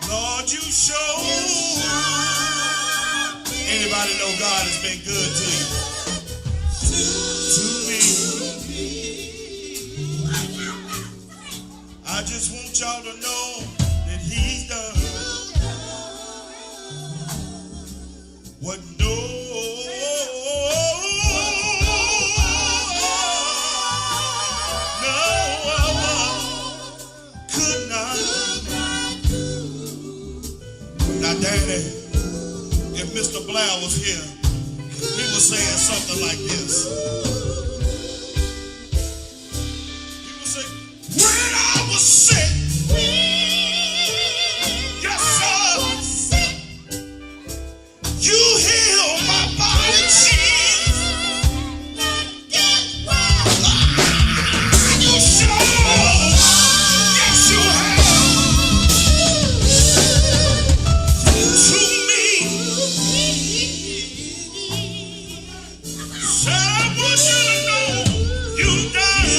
Lord, you show. Anybody know God has been good to you? To me. I just want y'all to know that he's done what no other could not do. Now, Daddy, if Mr. Blair was here, he was saying something like this. He would say, when I was sick, yes, sir, you healed my body, Jesus. You sure, yes, you have. To me, I want you to know you done.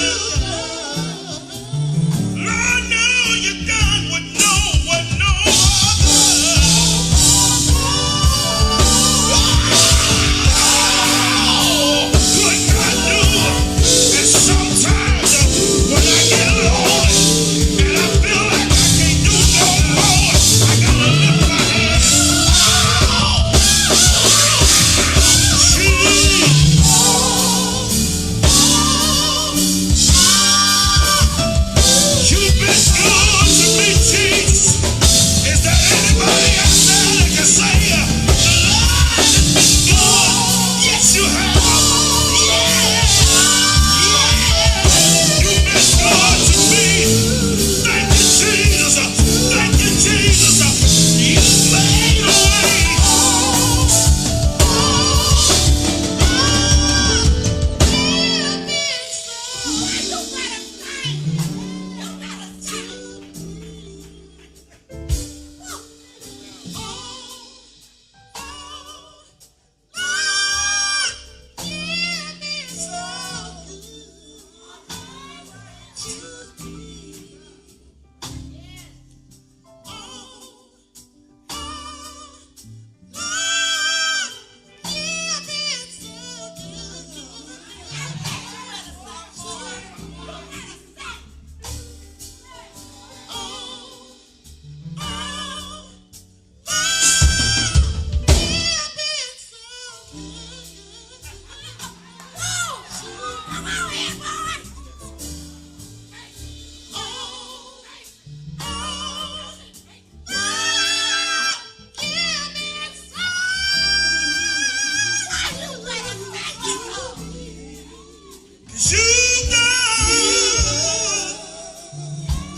Lord, know you done what no other could not do. And sometimes when I get lonely and I feel like I can't do no more, I gotta lift my hands. You've been good to me, Jesus. Is there anybody out there that can say the Lord has been good? Yes, you have. You've been good to me. Thank you, Jesus. Thank you, Jesus. You made a way.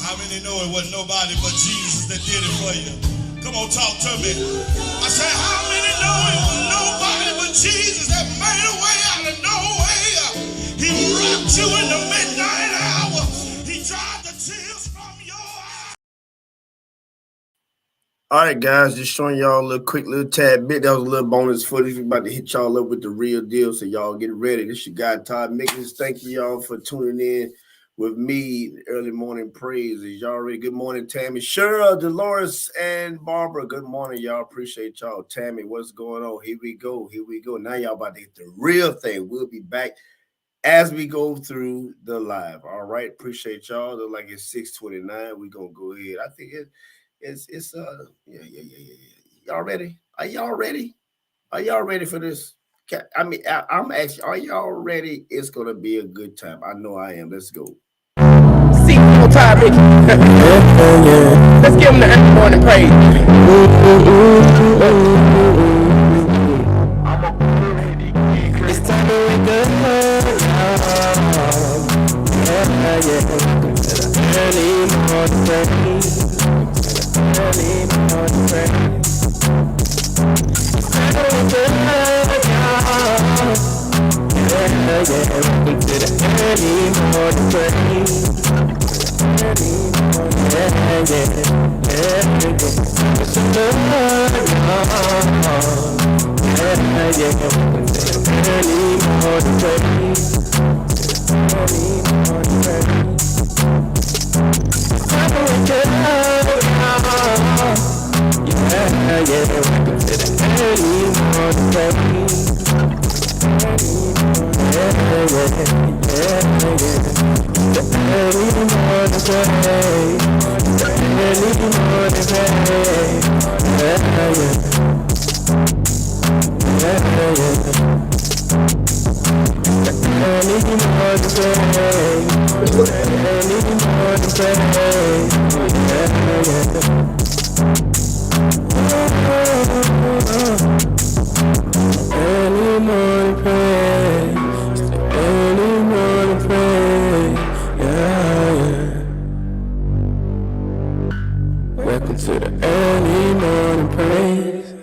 How many know it wasn't nobody but Jesus that did it for you? Come on, talk to me. I said, how many know it was nobody but Jesus that made a way out of nowhere? All right, guys, just showing y'all a little quick little tad bit. That was a little bonus footage. We about to hit y'all up with the real deal, so y'all get ready. This your guy Todd Mickens. Thank you y'all for tuning in with me. Early morning praise. Is y'all ready? Good morning, Tammy, Cheryl, Dolores, and Barbara. Good morning, y'all. Appreciate y'all. Tammy, what's going on? Here we go. Here we go. Now y'all about to hit the real thing. We'll be back as we go through the live. All right, appreciate y'all. Look like it's 6:29. We're gonna go ahead. I think it's Y'all ready? Are y'all ready? Are y'all ready for this? I'm asking, are y'all ready? It's gonna be a good time. I know I am. Let's go. See on Todd Mickens. Let's give him the early morning praise. It's time to wake up. Yeah, yeah. Early morning praise. Early morning praise. It's time to wake up. Yeah, yeah. Welcome to the early morning praise. Early morning, yeah, yeah, yeah, yeah. It's a good yeah, yeah. Welcome to the early morning praise. Early morning praise. Time to wake up. Yeah, yeah. Welcome to the early morning praise. Early morning, yeah, yeah, yeah, yeah. The early morning praise. The early morning praise. Yeah, yeah, yeah, yeah. The early morning praise. The early morning praise. Yeah, yeah. Early morning praise. It's the early morning praise. Yeah, yeah. Welcome to the early morning praise.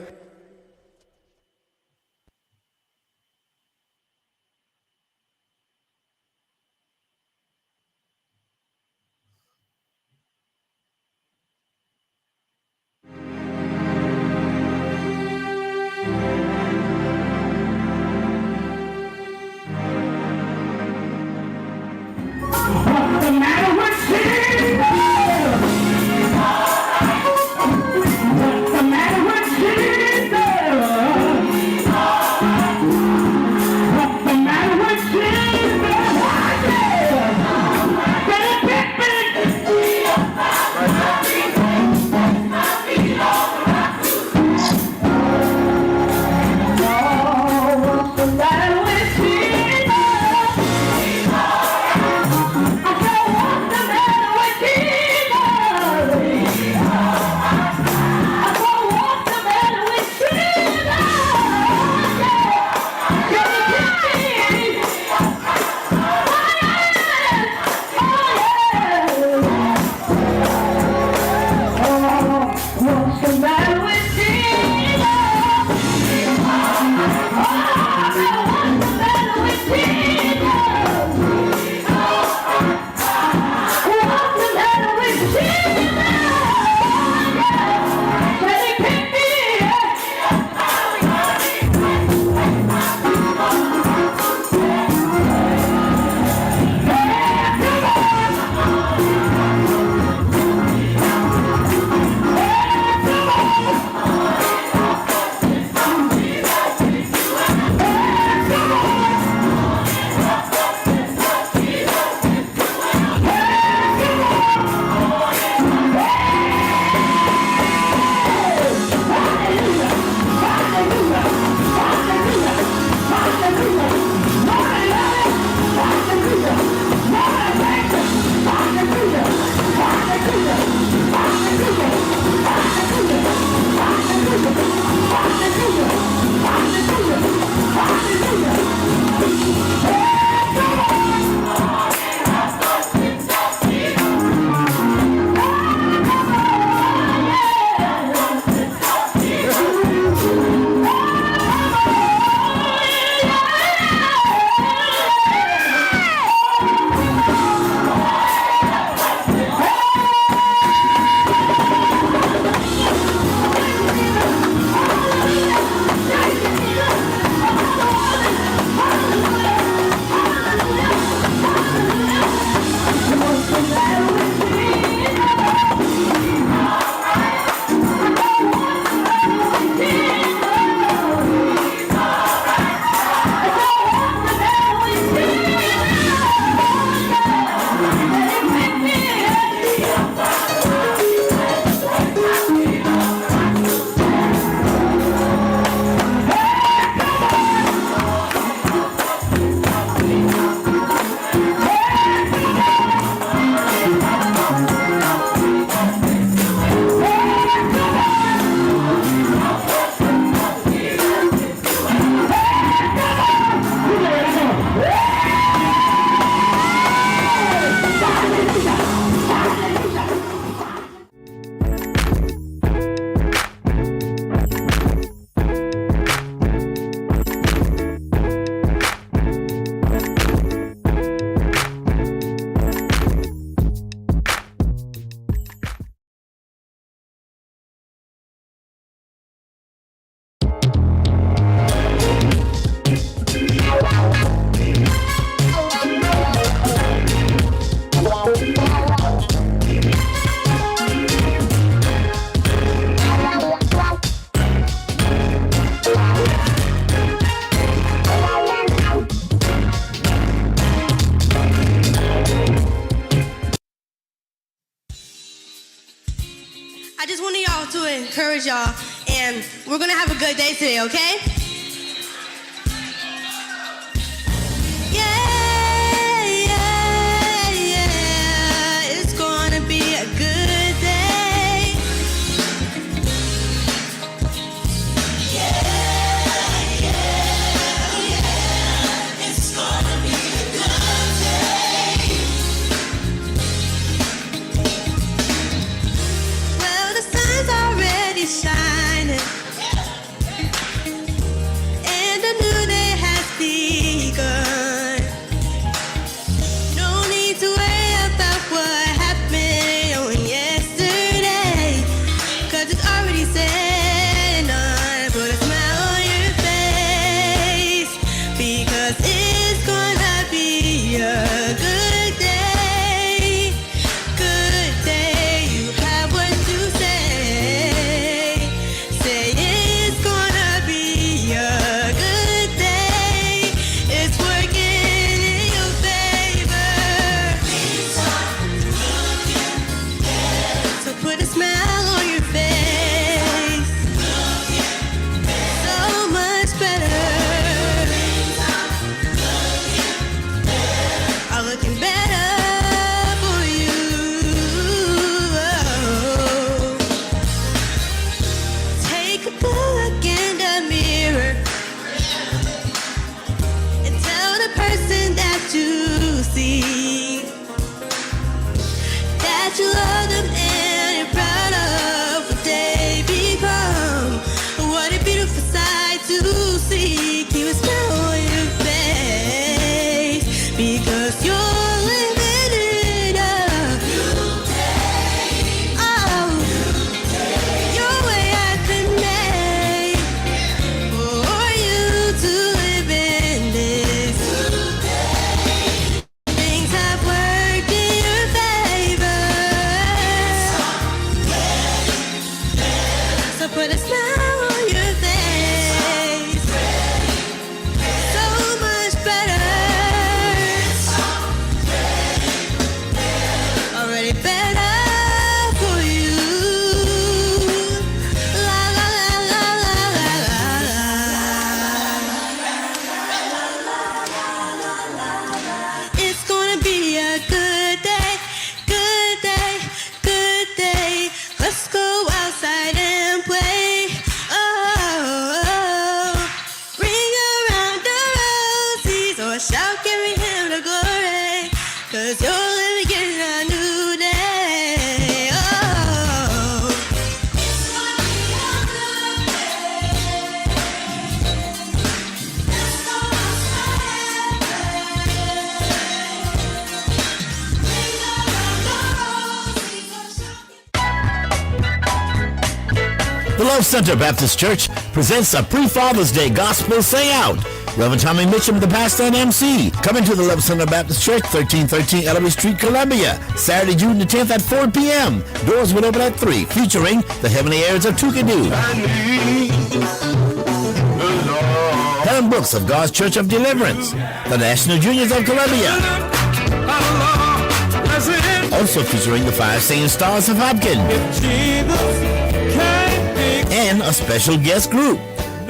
encourage y'all, and we're gonna have a good day today, okay? Yeah, yeah, yeah, it's gonna be a good day. Yeah, yeah, yeah, it's gonna be a good day. Well, the sun's already shining, and a new day has begun. No need to worry about what happened on yesterday, 'cause it's already said and done. Put a smile on your face, because it's gonna be a good day. Good day, you have what to say. Say it's gonna be a good day. It's working in your favor. So put a smile on your face. So much better. Are looking better for you. Take a look in the mirror and tell the person that you see that you love them and you're proud of what they become. What a beautiful sight to see. Keep a smile on your face, because you're living it up. Oh, your way has been made for you to live in this. Things have worked in your favor. So put a smile on your face. So much better. Already better for you. La la la la la la. It's gonna be a good day, good day, good day. Let's go outside and play. Oh, bring around the roses or shout, carry him to glory, 'cause you're living in a new day. Oh, it's gonna be a good day. Let's go outside and play. Bring around the roses or shout. The Love Center Baptist Church presents a pre-Father's Day Gospel Sing Out. Reverend Tommy Mitchum, the pastor and MC. Coming to the Love Center Baptist Church, 1313 Ellery Street, Columbia. Saturday, June the 10th at 4 p.m. Doors will open at 3, featuring the Heavenly Airs of Tukadoo. Helen Brooks of God's Church of Deliverance. The National Juniors of Columbia. Also featuring the 5 Singing Stars of Hopkins. And a special guest group.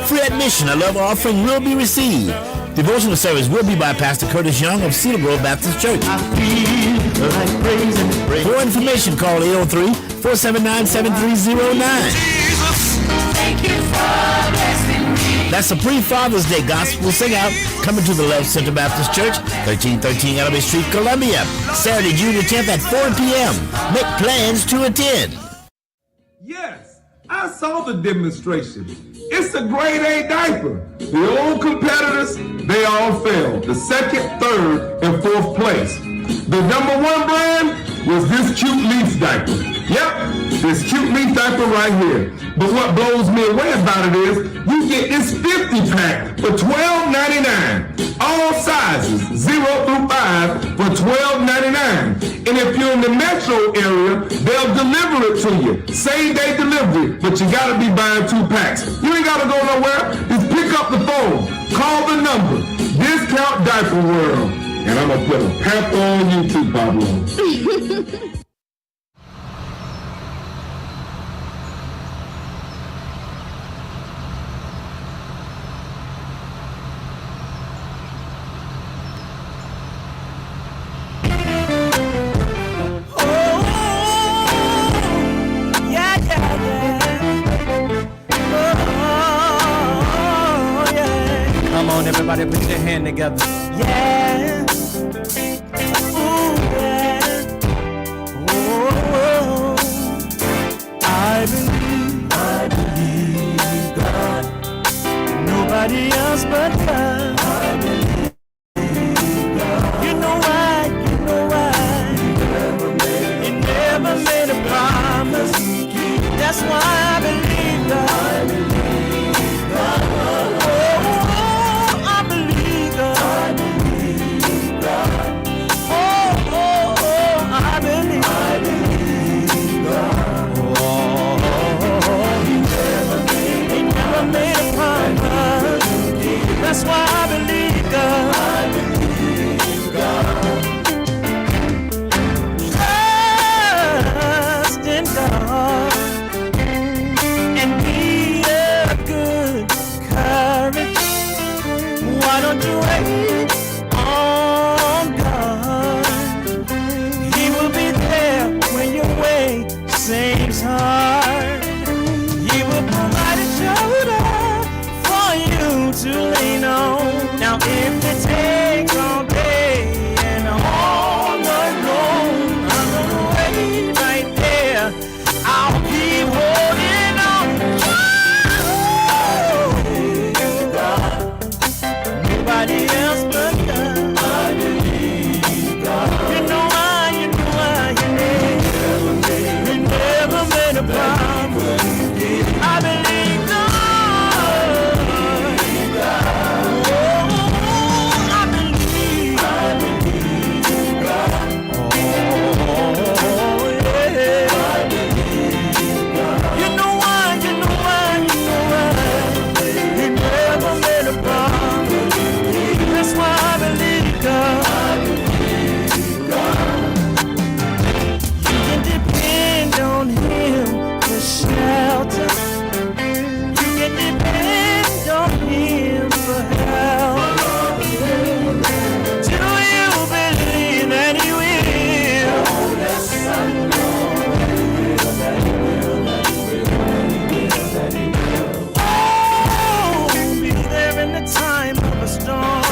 Free admission, a love offering will be received. Devotional service will be by Pastor Curtis Young of Cedar Grove Baptist Church. For information, call 803-479-7309. That's a pre-Father's Day Gospel Sing Out coming to the Love Center Baptist Church, 1313 Ellery Street, Columbia. Saturday, June the 10th at 4 p.m. Make plans to attend. Yes, I saw the demonstration. It's a grade A diaper. The old competitors, they all failed. The second, third, and fourth place. The number one brand was this Cute Leaf diaper. Yep, this Cute Leaf diaper right here. But what blows me away about it is you get this 50-pack for $12.99. All sizes, 0 through 5, for $12.99. And if you're in the metro area, they'll deliver it to you. Same day delivery, but you gotta be buying 2 packs. You ain't gotta go nowhere. Just pick up the phone, call the number, Discount Diaper World. And I'm gonna put a pamper on you too, Pablo. Everybody put your hand together. Yeah. Ooh, yeah. Oh, I believe God. Nobody else but God. I believe God. You know why? You never made a promise. That's why I believe God. I believe God. I believe God. I believe God. He never made a promise. That's why I believe God. Trust in God and be of good courage. Why don't you wait on God? He will be there when your way seems hard. He will provide a shoulder for you to lean on. Now if it takes all day and all night long, I'm gonna wait right there. I'll keep holding on. Nobody else but God. I believe God. You know why, you never made a promise. I believe God. Oh, I believe God. Oh, yeah. You know why, you never made a promise. That's why I believe God. You can depend on Him for shelter. You can depend on Him for help. Do you believe that He will? Yes, I know Oh, be there in the time of a storm.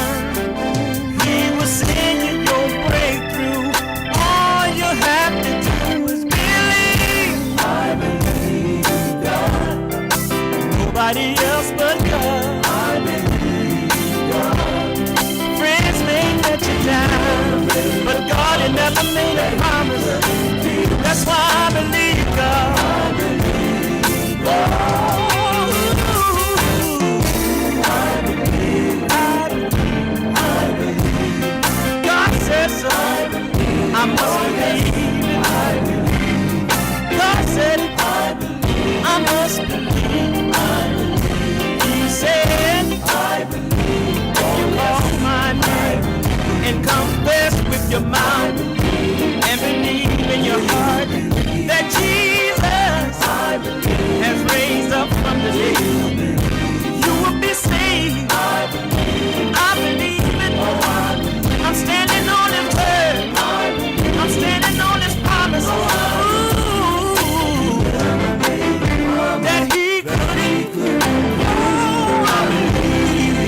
He will send you your breakthrough. All you have to do is believe. I believe God. Nobody else but God. I believe God. Friends may let you down, but God had never made a promise. That's why I believe God. I believe God. God said so. I must believe it. God said it. I must believe. He said, I believe. You call my name and confess with your mouth and believe in your heart that Jesus has raised up from the dead. You will be saved. I believe it. I'm standing on His word. I'm standing on His promise. Ooh, that He could. Oh, I believe it.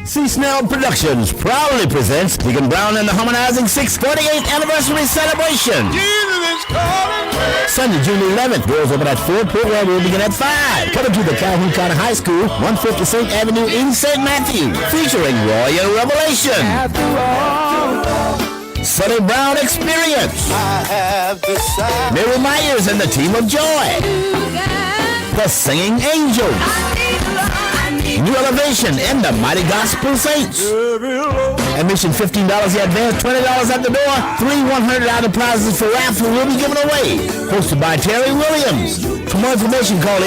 C-Snell Productions proudly presents Deacon Brown and the Harmonizing 648th Anniversary Celebration. Jesus is calling me. Sunday, June 11th. Doors open at 4. Program will begin at 5. Coming to the Calhoun County High School, 150 St. Avenue in St. Matthew. Featuring Royal Revelation. Sonny Brown Experience. I have decided. Mary Myers and the Team of Joy. The Singing Angels. New Elevation, and the Mighty Gospel Saints. Admission $15 the advance, $20 at the door. 3 $100 prizes for raffle will be given away. Hosted by Terry Williams. For more information, call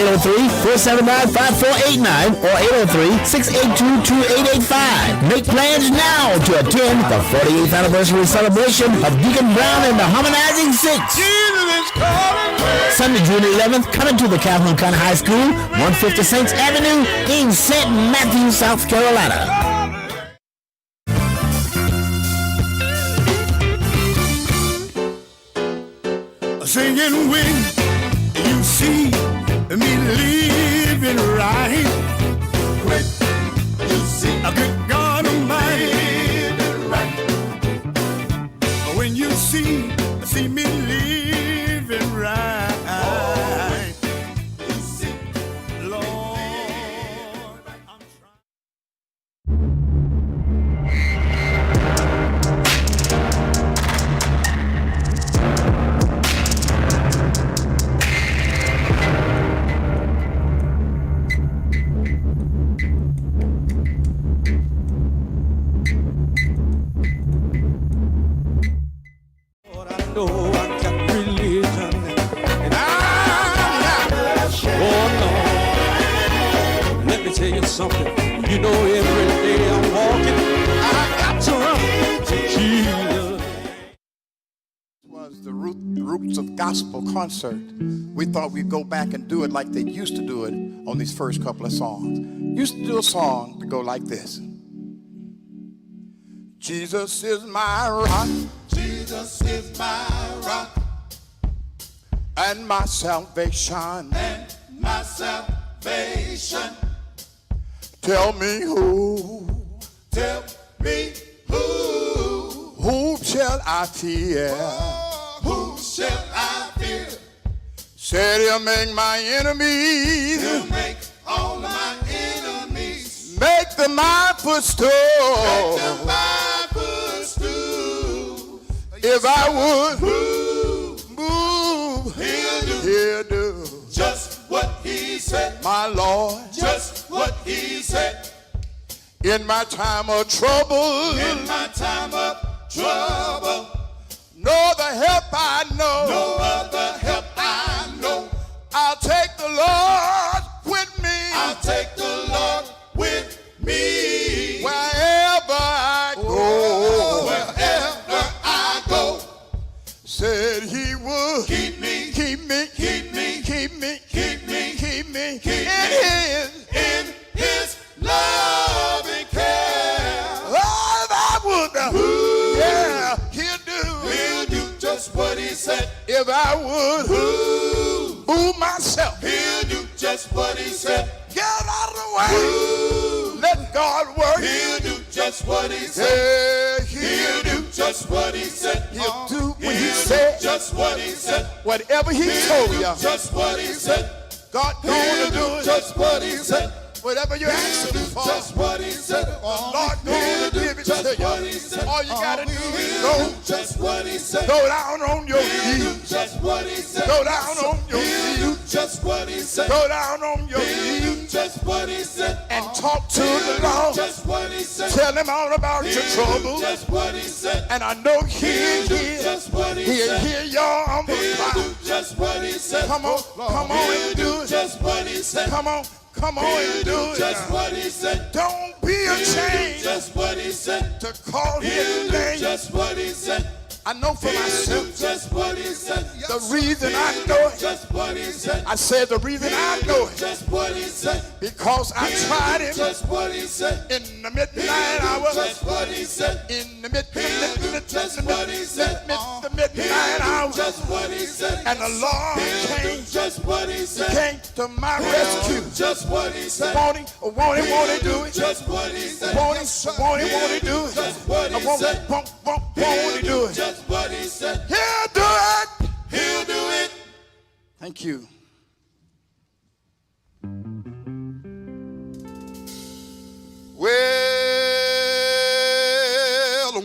803-479-5489 or 803-682-2885. Make plans now to attend the 48th anniversary celebration of Deacon Brown and the Harmonizing Six. Sunday, June 11th, coming to the Calhoun County High School, 150 Saints Avenue in St. Matthews, South Carolina. Singing when you see me living right. When you see a good God Almighty right. When you see me living right. You see, Lord, I'm trying. know I got religion, and I'm not. Oh no, let me tell you something. You know, every day I'm walking, I got to run to Jesus. Was the Roots of Gospel concert. We thought we'd go back and do it like they used to do it on these first couple of songs. Used to do a song to go like this. Jesus is my rock. Jesus is my rock. And my salvation. And my salvation. Tell me who. Tell me who. Whom shall I fear? Whom shall I fear? Said he'll make my enemies. He'll make all my enemies. Make them my footstool. Make them my footstool. If I would move, he'll do just what he said. My Lord, just what he said. In my time of trouble, in my time of trouble, no other help I know, no other help I know. I'll take the Lord with me. I'll take the Lord with me. Wherever I go, wherever I go. Said he would keep me, keep me, keep me, keep me, keep me, keep me, keep me in his loving care. Oh, I would, yeah, he'll do just what he said. If I would move myself, he'll do just what he said. Get out of the way. Let God work. He'll do just what he said. He'll do just what he said. He'll do what he said. Just what he said. Whatever he told you. Just what he said. God gonna do it. Just what he said. Whatever you ask him for, just what he said. Lord gonna give it to you. All you gotta do is go. Just what he said. Go down on your knees. Just what he said. Go down on your knees. Just what he said. Go down on your knees. Just what he said. And talk to the Lord. Just what he said. Tell him all about your trouble. Just what he said. And I know he'll hear. Just what he said. He'll hear your humble cry. Just what he said. Come on and do it. Just what he said. Come on and do it. Just what he said. Don't be ashamed. Just what he said. To call his name. Just what he said. I know for myself. Just what he said. The reason I know it. Just what he said. I said the reason I know it. Just what he said. Because I tried him. Just what he said. In the midnight hour. Just what he said. In the midnight. Just what he said. The midnight hour. Just what he said. And the Lord came. Just what he said. Came to my rescue. Just what he said. Won't he do it? Just what he said. Won't he do it? Just what he said. Won't he do it? Just what he said. He'll do it. He'll do it. Thank you. Well,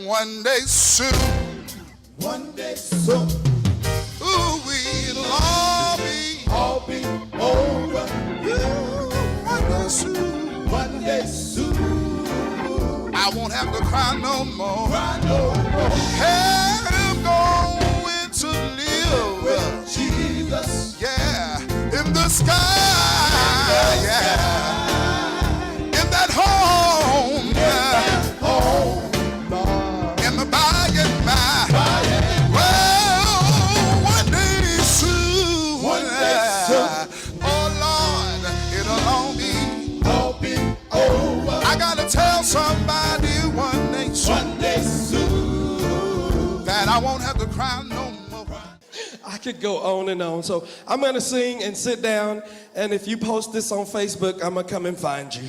one day soon. Ooh, we'll all be over. One day soon. cry no more. I'm going to live with Jesus. Yeah, in the sky. Yeah, in that home. In the by and by. Well, one day soon. Oh Lord, it'll all be over. I gotta tell somebody one day soon that I won't have to cry no more. I could go on and on. So I'm gonna sing and sit down, and if you post this on Facebook, I'm gonna come and find you.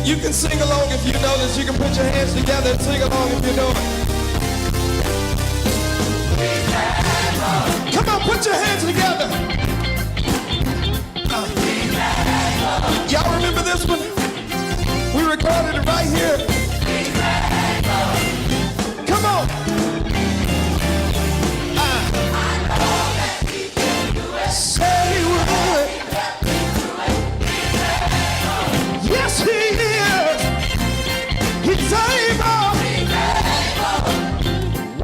You can sing along if you know this. You can put your hands together and sing along if you know it. Come on, put your hands together. Y'all remember this one? We recorded it right here. Come on. Say he would. Yes, he is. He's able.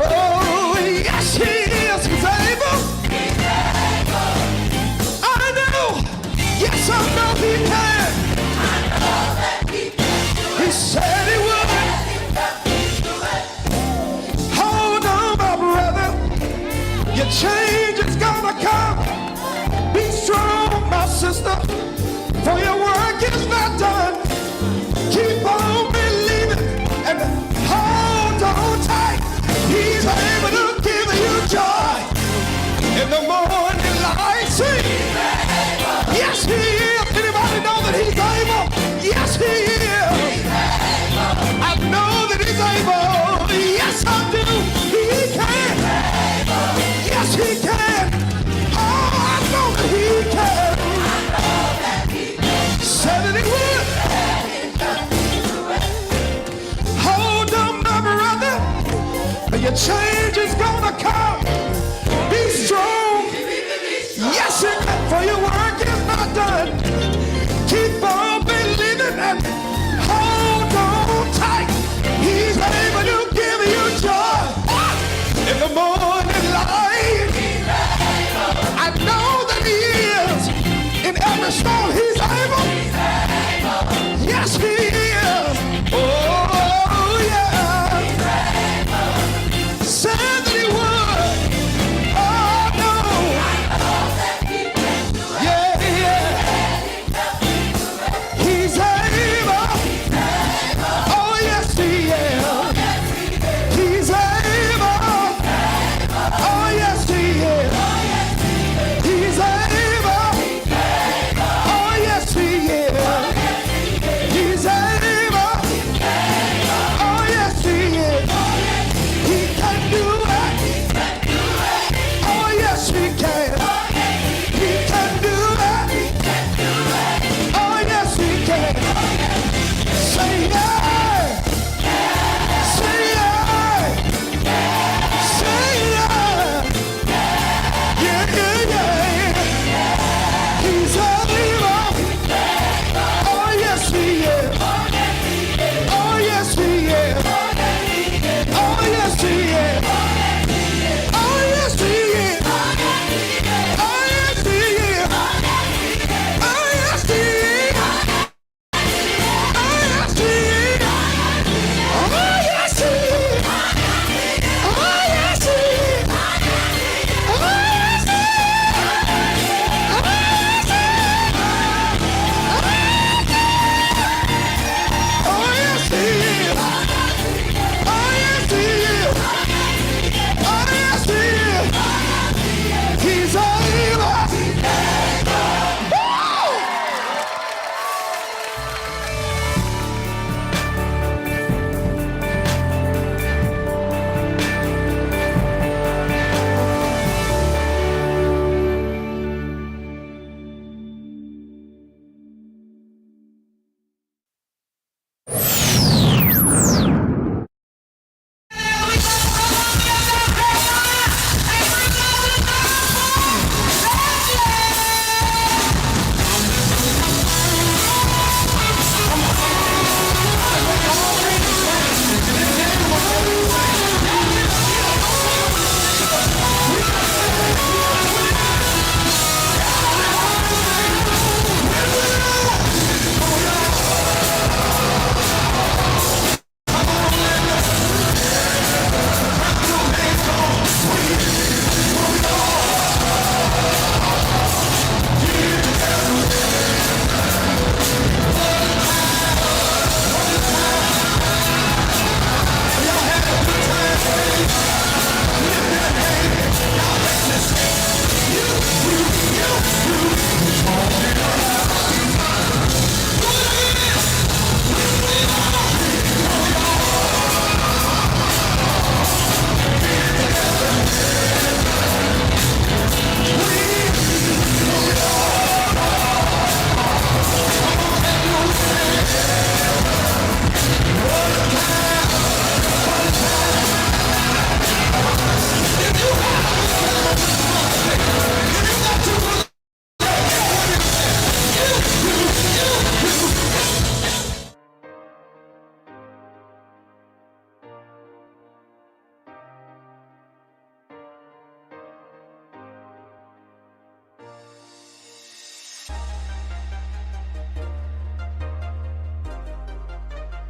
Oh, yes, he is. He's able. I know. Yes, I know he can. He said he would. Hold on, my brother. Your change is gonna come. Be strong, my sister, for your work is not done. Keep on believing and hold on tight. He's able to give you joy in the morning light. See? Yes, he is. Anybody know that he's able? Yes, he is. I know that he's able. Yes, I do. He can. Yes, he can. Oh, I know that he can. Said that he would. Hold on, my brother. Your change is gonna come. Be strong. Yes, it can. For your work is not done. Keep on believing and hold on tight. He's able to give you joy in the morning light. I know that he is. In every storm, he's able. Yes, he is. Oh, yeah. Say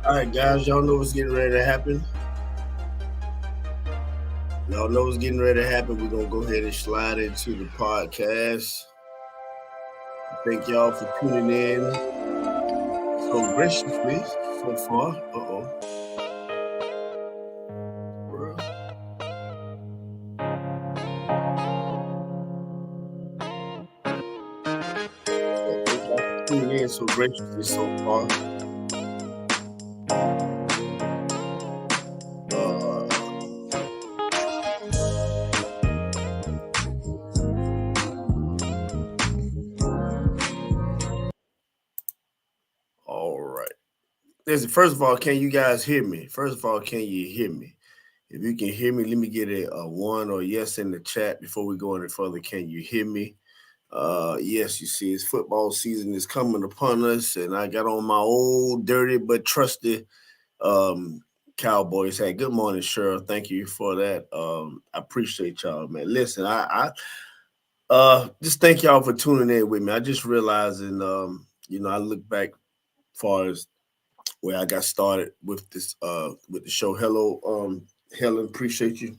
All right, guys, y'all know what's getting ready to happen. Y'all know what's getting ready to happen. We're going to go ahead and slide into the podcast. Thank y'all for tuning in so graciously so far. Thank y'all for tuning in so graciously so far. All right. Listen, first of all, can you guys hear me? First of all, can you hear me? If you can hear me, let me get a 1 or yes in the chat before we go any further. Can you hear me? Yes, you see, it's football season is coming upon us, and I got on my old, dirty but trusty Cowboys hat. Good morning, Cheryl. Thank you for that. I appreciate y'all, man. Listen, I just thank y'all for tuning in with me. I just realized, and I look back as far as where I got started with this with the show. Hello, Helen, appreciate you.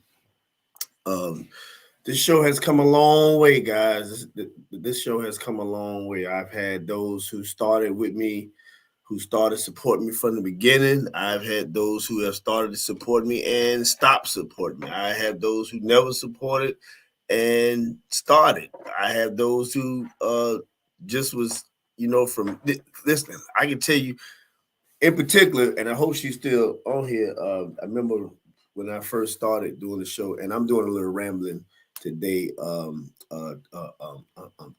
This show has come a long way, guys. This show has come a long way. I've had those who started with me, who started supporting me from the beginning. I've had those who have started to support me and stopped supporting me. I have those who never supported and started. I have those who just was, from listen, I can tell you in particular, and I hope she's still on here. I remember when I first started doing the show, and I'm doing a little rambling today.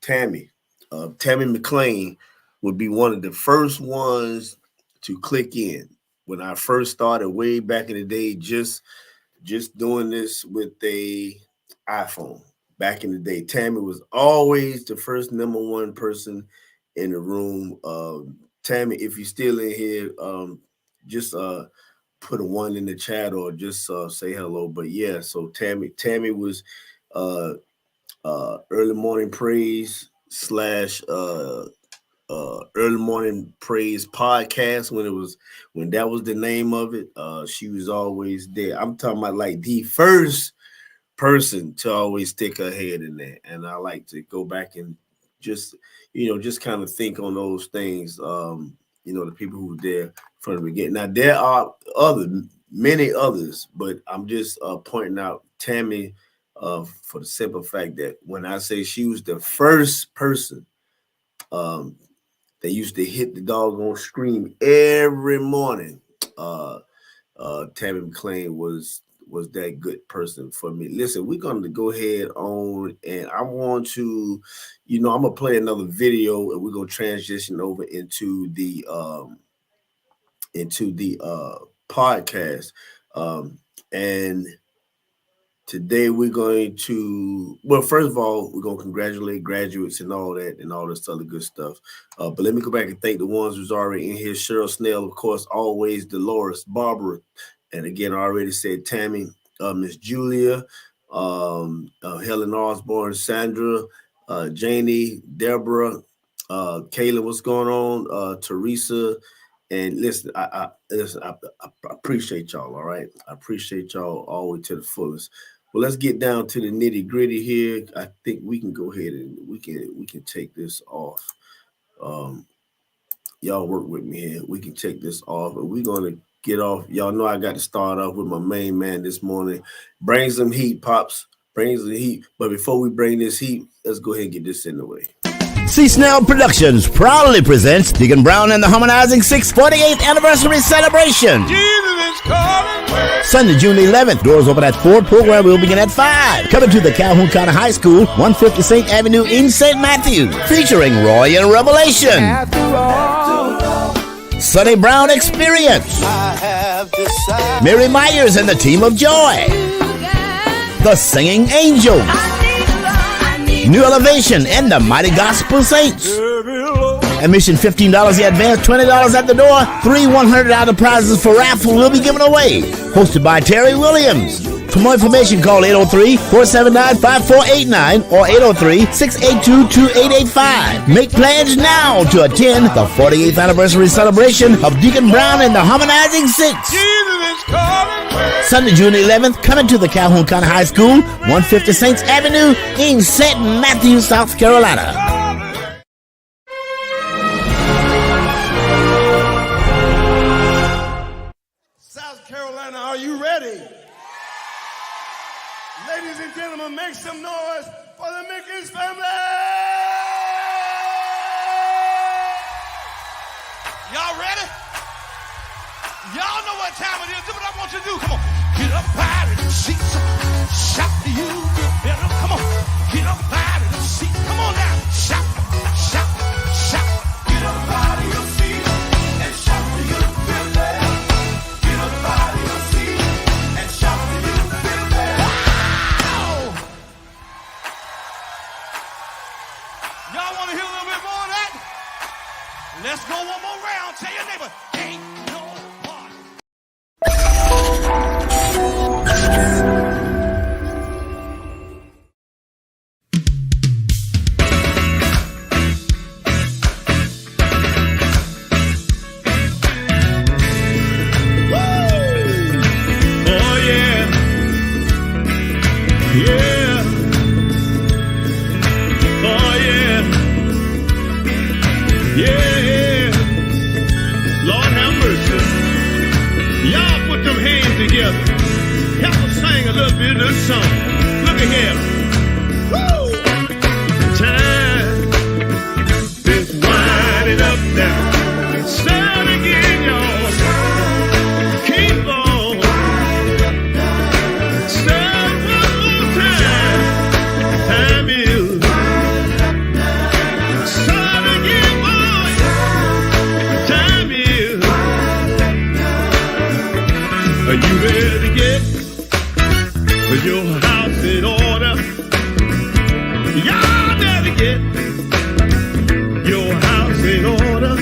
Tammy McClain would be one of the first ones to click in when I first started way back in the day, just doing this with a iPhone. Back in the day, Tammy was always the first number one person in the room. Tammy, if you're still in here, just put a 1 in the chat or just say hello. But yeah, so Tammy was early morning praise / early morning praise podcast when that was the name of it. She was always there. I'm talking about like the first person to always stick her head in there. And I like to go back and just kind of think on those things. The people who were there from the beginning. Now there are many others, but I'm just pointing out Tammy for the simple fact that when I say she was the first person that used to hit the doggone screen every morning, Tammy McClain was that good person for me. Listen, we're going to go ahead on, and I want to, I'm going to play another video, and we're going to transition over into the podcast. And today we're going to, first of all, we're going to congratulate graduates and all that and all this other good stuff. But let me go back and thank the ones who's already in here. Cheryl Snell, of course, always Dolores, Barbara, and again, I already said Tammy, Miss Julia, Helen Osborne, Sandra, Janie, Deborah, Kayla, what's going on? Teresa, and listen, I appreciate y'all. All right, I appreciate y'all all the way to the fullest. Well, let's get down to the nitty gritty here. I think we can go ahead and we can take this off. Y'all work with me here. We can take this off, and we're gonna get off. Y'all know I got to start off with my main man this morning. Bring some heat, Pops. Bring some heat. But before we bring this heat, let's go ahead and get this in the way. C. Snell Productions proudly presents Deacon Brown and the Harmonizing 648th Anniversary Celebration. Jesus is calling. Sunday, June 11th. Doors open at 4. Program will begin at 5. Coming to the Calhoun County High School, 150 St. Avenue in St. Matthew. Featuring Roy and Revelation. After all, Sonny Brown Experience. I have decided. Mary Myers and the Team of Joy. The Singing Angels. New Elevation and the Mighty Gospel Saints. Admission $15 in advance, $20 at the door. 3 $100 prizes for raffle will be given away. Hosted by Terry Williams. For more information, call 803-479-5489 or 803-682-2885. Make plans now to attend the 48th anniversary celebration of Deacon Brown and the Harmonizing Six. Sunday, June 11th, coming to the Calhoun County High School, 150 Saints Avenue in St. Matthews, South Carolina. South Carolina, are you ready? Ladies and gentlemen, make some noise for the Mickens family! Y'all ready? Y'all know what time it is. Do what I want you to do. Come on. Get up out of the seats. Shout to you. Better. Come on. Get up out of the seats. Come on now. Shout, shout, shout. Get up out of your seat and shout to you. Get up out of your seat and shout to you. Wow! Y'all want to hear a little bit more of that? Let's go one more round. Tell your neighbor, ain't no one. Oh yeah, yeah. Oh yeah, yeah. Lord have mercy. Y'all put them hands together. Help us sing a little bit of this song. Look at here. Woo! Time is winding up now. Start again, y'all. Keep on. Start one more time. Time is. Start again, boy. Time is. Are you ready to get your house in order? Y'all better get your house in order.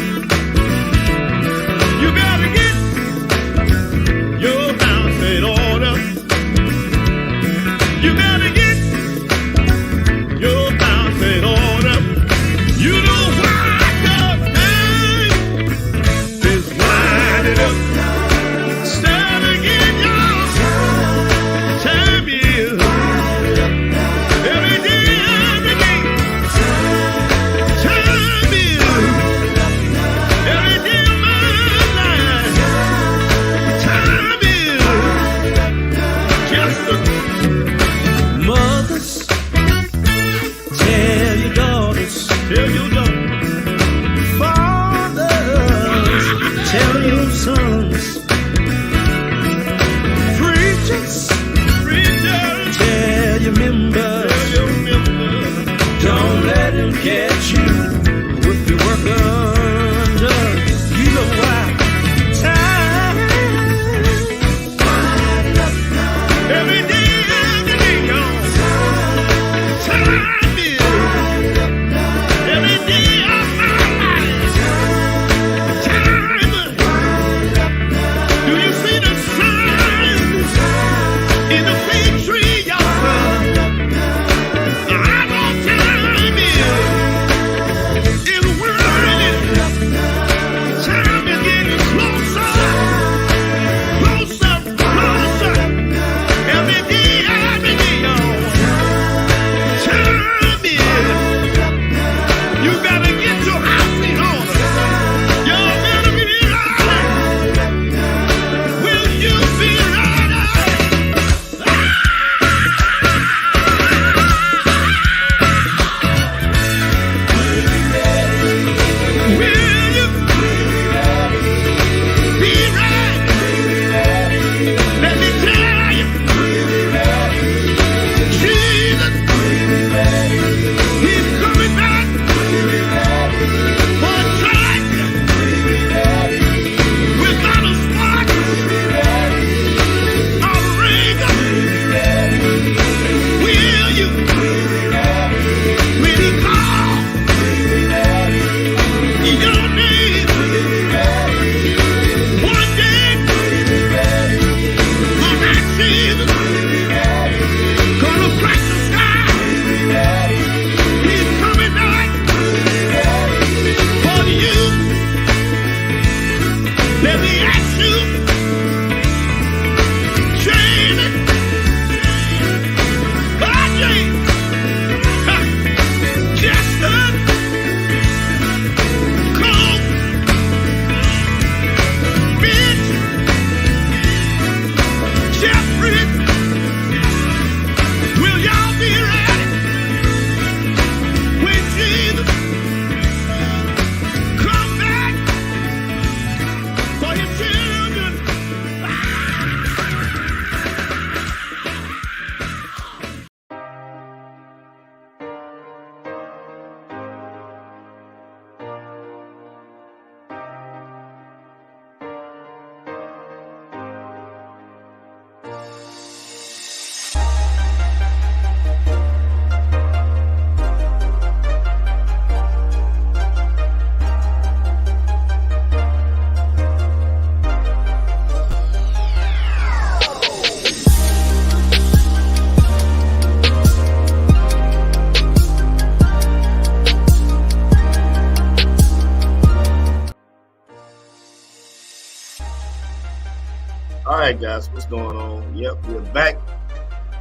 All right, guys, what's going on? Yep, we're back.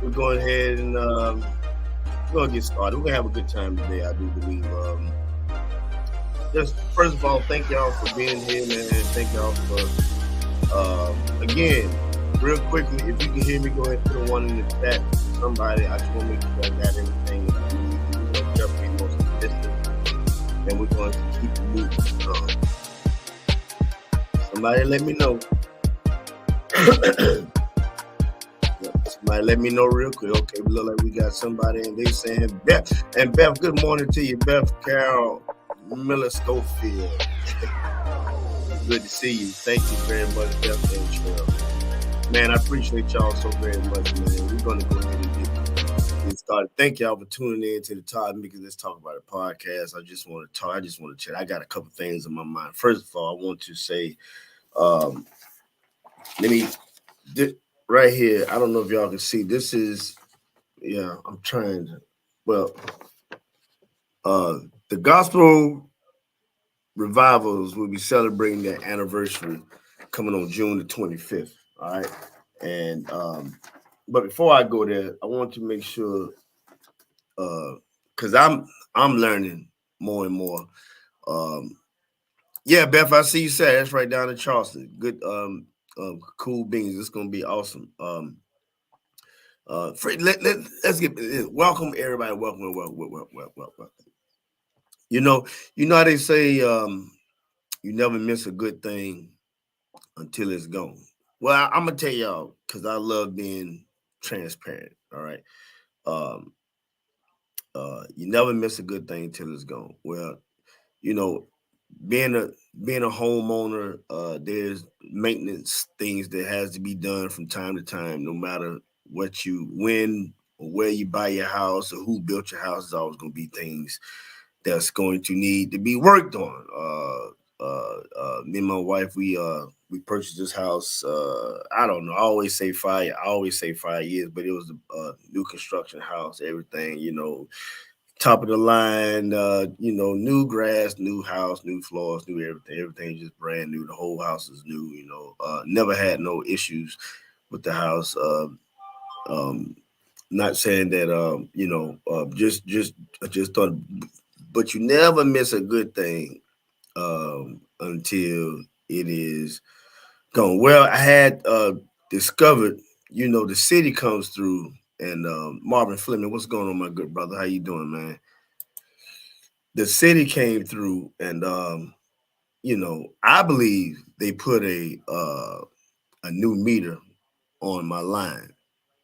We're going ahead and we're gonna get started. We're gonna have a good time today, I do believe. Just first of all, thank y'all for being here, man. Thank y'all for again, real quickly, if you can hear me, go ahead and put a one in the chat. Somebody, I just want to make sure I got everything that I need. We're gonna jump in on some distance, and we're going to keep it moving. Somebody let me know. Somebody let me know real quick. Okay, we look like we got somebody, and they saying Beth. And Beth, good morning to you, Beth Carol Miller Schofield. Good to see you. Thank you very much, Beth and Cheryl. Man, I appreciate y'all so very much, man. We're gonna go ahead and get started. Thank y'all for tuning in to the Todd Mickens Let's Talk About It podcast. I just want to talk. I just want to chat. I got a couple things in my mind. First of all, I want to say, right here, I don't know if y'all can see. This is, I'm trying to. Well, the gospel revivals will be celebrating their anniversary coming on June the 25th. All right, and but before I go there, I want to make sure, because I'm learning more and more. Yeah, Beth, I see you say that's right down in Charleston. Good, cool beans. It's gonna be awesome. Let's get welcome everybody. Welcome. You know how they say you never miss a good thing until it's gone. Well, I'm gonna tell y'all because I love being transparent. All right. You never miss a good thing until it's gone. Well, you know, being a homeowner, there's maintenance things that has to be done from time to time, no matter when or where you buy your house or who built your house. Is always going to be things that's going to need to be worked on. Me and my wife, we purchased this house. I don't know. I always say 5 years, but it was a new construction house. Everything, top of the line, new grass, new house, new floors, new everything. Everything's just brand new. The whole house is new. Never had no issues with the house. Not saying that just thought, but you never miss a good thing until it is gone. Well, I had discovered, the city comes through, and Marvin Fleming, what's going on, my good brother? How you doing, man? The city came through, and I believe they put a new meter on my line.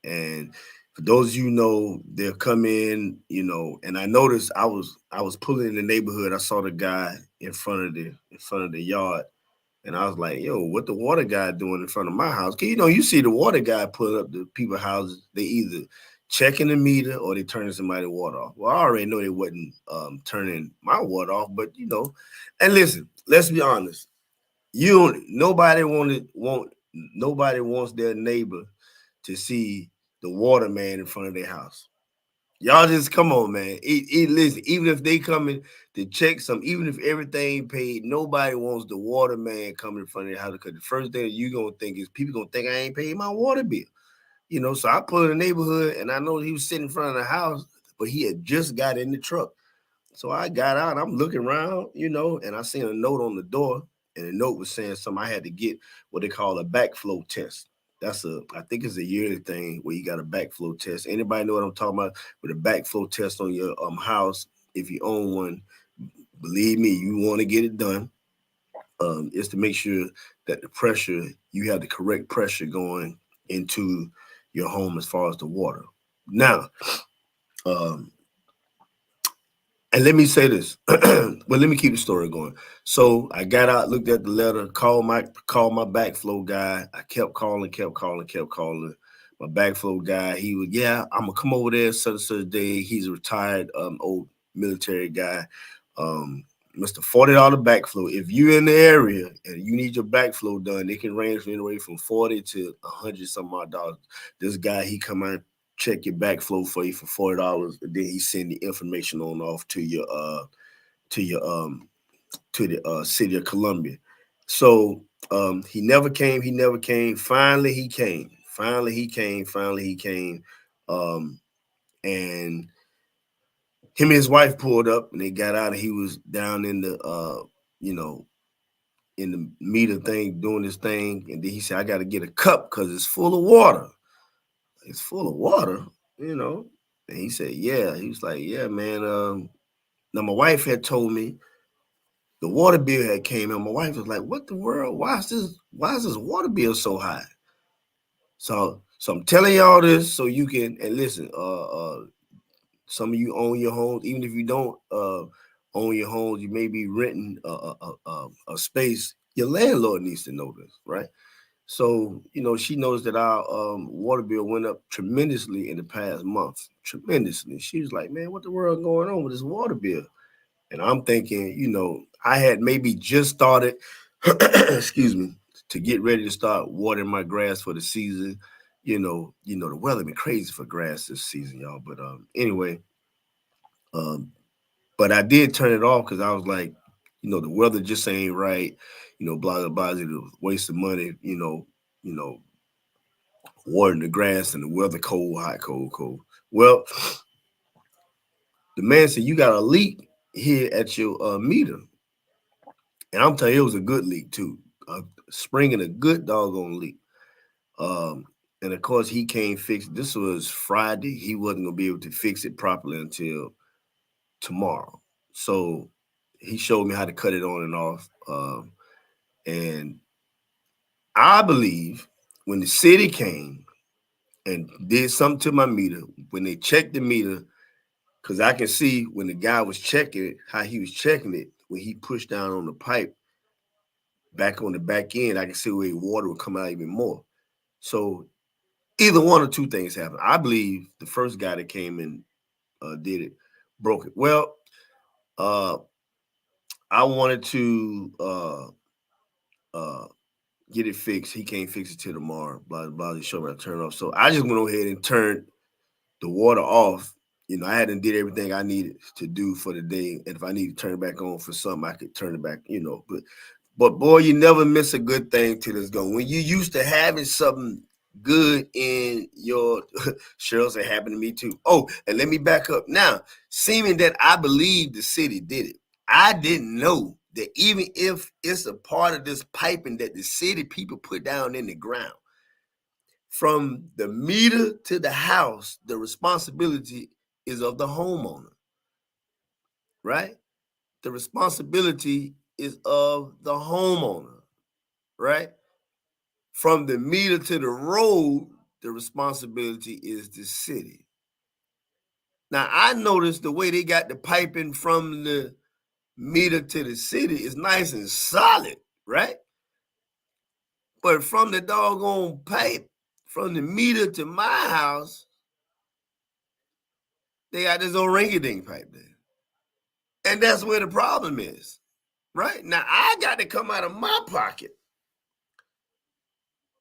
And for those of you they'll come in, and I noticed I was pulling in the neighborhood. I saw the guy in front of the yard, and I was like, yo, what the water guy doing in front of my house? Cause you see the water guy pulling up the people's houses, they either checking the meter or they turning somebody's water off. Well, I already know they wasn't turning my water off, but and listen, let's be honest. Nobody wants their neighbor to see the water man in front of their house. Y'all just come on, man. Listen, even if they coming to check even if everything paid, nobody wants the water man coming in front of their house, because the first thing you gonna think is people gonna think I ain't paid my water bill. So I pulled in the neighborhood, and I know he was sitting in front of the house, but he had just got in the truck. So I got out, I'm looking around, and I seen a note on the door, and the note was saying something I had to get what they call a backflow test. I think it's a yearly thing where you got a backflow test. Anybody know what I'm talking about with a backflow test on your house? If you own one, believe me, you want to get it done. It's to make sure that you have the correct pressure going into your home as far as the water. Now, and let me say this. Well, let me keep the story going. So I got out, looked at the letter, called my backflow guy. I kept calling. My backflow guy, he would, I'm gonna come over there such day. He's a retired old military guy. Mr. $40 backflow. If you're in the area and you need your backflow done, it can range anywhere from $40 to $100 some odd dollars. This guy, he come out, check your backflow for you for $40, and then he send the information on off to the city of Columbia. So He never came. Finally, he came. And him and his wife pulled up, and they got out, and he was down in the, in the meter thing, doing this thing. And then he said, I got to get a cup because it's full of water. It's full of water, And he said, yeah. He was like, yeah, man. Now, my wife had told me the water bill had came in. My wife was like, what the world? Why is this water bill so high? So I'm telling y'all this so you can, and listen, some of you own your homes. Even if you don't own your homes, you may be renting a space. Your landlord needs to know this, right? So, she knows that our water bill went up tremendously in the past month. Tremendously. She was like, man, what the world going on with this water bill? And I'm thinking, I had maybe just started, excuse me, to get ready to start watering my grass for the season. The weather been crazy for grass this season, y'all. But anyway, but I did turn it off because I was like, the weather just ain't right. Blah blah blah. It was a waste of money. Watering the grass and the weather cold, hot, cold. Well, the man said, you got a leak here at your meter. And I'm telling you, it was a good leak too. Springing a good doggone leak. And of course, he can't fix it. This was Friday. He wasn't going to be able to fix it properly until tomorrow. So he showed me how to cut it on and off. And I believe when the city came and did something to my meter, when they checked the meter, because I can see when the guy was checking it, how he was checking it, when he pushed down on the pipe, back on the back end, I can see where water would come out even more. So either one or two things happened. I believe the first guy that came and did it broke it. Well, I wanted to get it fixed. He can't fix it till tomorrow. Blah blah. He showed me how to turn it off. So I just went ahead and turned the water off. I hadn't did everything I needed to do for the day. And if I need to turn it back on for something, I could turn it back. But boy, you never miss a good thing till it's gone. When you used to having something good in your, Cheryl said, happened to me too. Oh, and let me back up. Now, seeming that I believe the city did it, I didn't know that even if it's a part of this piping that the city people put down in the ground, from the meter to the house, the responsibility is of the homeowner, right? The responsibility is of the homeowner, right? From the meter to the road, the responsibility is the city. Now, I noticed the way they got the piping from the meter to the city is nice and solid, right? But from the doggone pipe, from the meter to my house, they got this old rinky-dink pipe there. And that's where the problem is, right? Now, I got to come out of my pocket.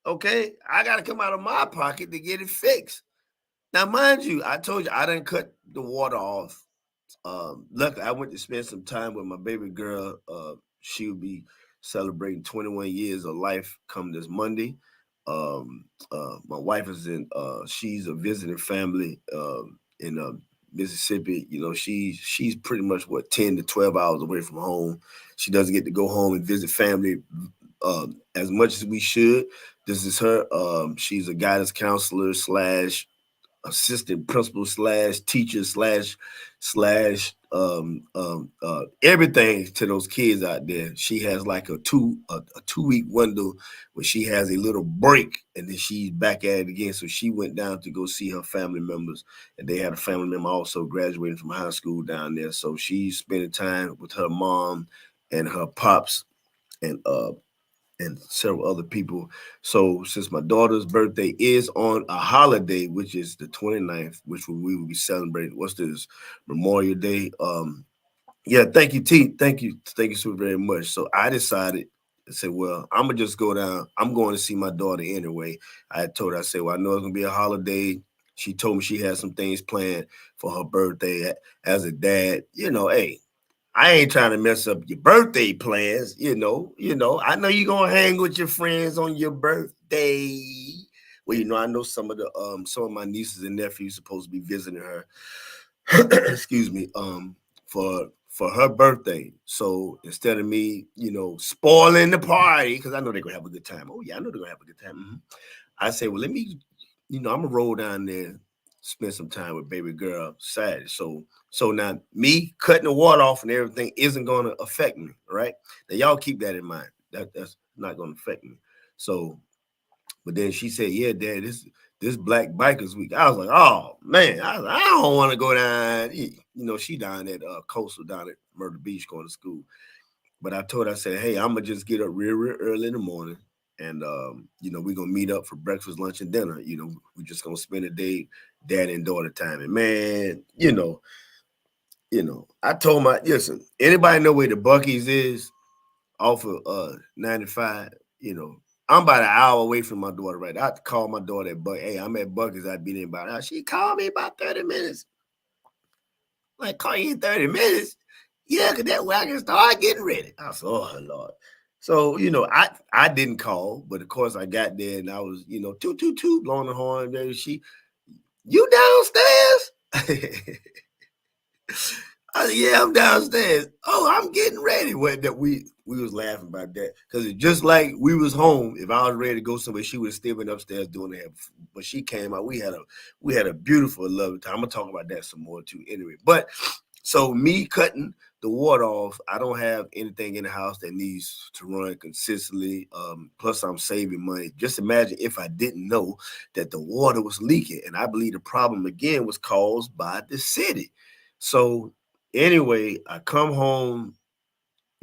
Okay? I got to come out of my pocket to get it fixed. Now, mind you, I told you I didn't cut the water off. Luckily, I went to spend some time with my baby girl. She will be celebrating 21 years of life come this Monday. My wife is she's a visiting family in Mississippi. She's pretty much 10 to 12 hours away from home. She doesn't get to go home and visit family as much as we should. This is her. She's a guidance counselor / assistant principal / teacher / everything to those kids out there. She has like a 2-week window where she has a little break and then she's back at it again. So she went down to go see her family members, and they had a family member also graduating from high school down there. So she's spending time with her mom and her pops and several other people. So since my daughter's birthday is on a holiday, which is the 29th, which we will be celebrating, what's this, Memorial Day? Yeah, thank you, T. Thank you so very much. So I decided to say, well, I'm going to just go down. I'm going to see my daughter anyway. I told her, I said, well, I know it's going to be a holiday. She told me she had some things planned for her birthday. As a dad, hey, I ain't trying to mess up your birthday plans, you know. I know you're gonna hang with your friends on your birthday. Well, I know some of my nieces and nephews supposed to be visiting her. Excuse me, for her birthday. So instead of me, spoiling the party, because I know they're gonna have a good time. Oh, yeah, I know they're gonna have a good time. I say, well, let me, I'm gonna roll down there, spend some time with baby girl Saturday. So now me cutting the water off and everything isn't gonna affect me, right? Now y'all keep that in mind. That's not gonna affect me. So, but then she said, yeah, Dad, this Black Bikers Week. I was like, oh man, I don't want to go down. She down at Coastal down at Myrtle Beach going to school. But I told her, I said, hey, I'm gonna just get up real early in the morning. And we're gonna meet up for breakfast, lunch, and dinner. We're just gonna spend a day, dad and daughter time. And man, I told my listen, anybody know where the Buc-ee's is off of 95, I'm about an hour away from my daughter, right? I have to call my daughter at Buc. Hey, I'm at Buc-ee's. I'd be in about an hour. She called me about 30 minutes. Like, call you in 30 minutes? Yeah, because that way I can start getting ready. I said, oh, Lord. So, I didn't call, but of course I got there and I was, toot, toot, toot, blowing the horn. There you downstairs? I said, yeah, I'm downstairs. Oh, I'm getting ready. That we was laughing about that because it's just like we was home. If I was ready to go somewhere, she would have still been upstairs doing that. But she came out. We had a beautiful, lovely time. I'm gonna talk about that some more too. Anyway, but so me cutting the water off, I don't have anything in the house that needs to run consistently. Plus, I'm saving money. Just imagine if I didn't know that the water was leaking, and I believe the problem again was caused by the city. So anyway, I come home,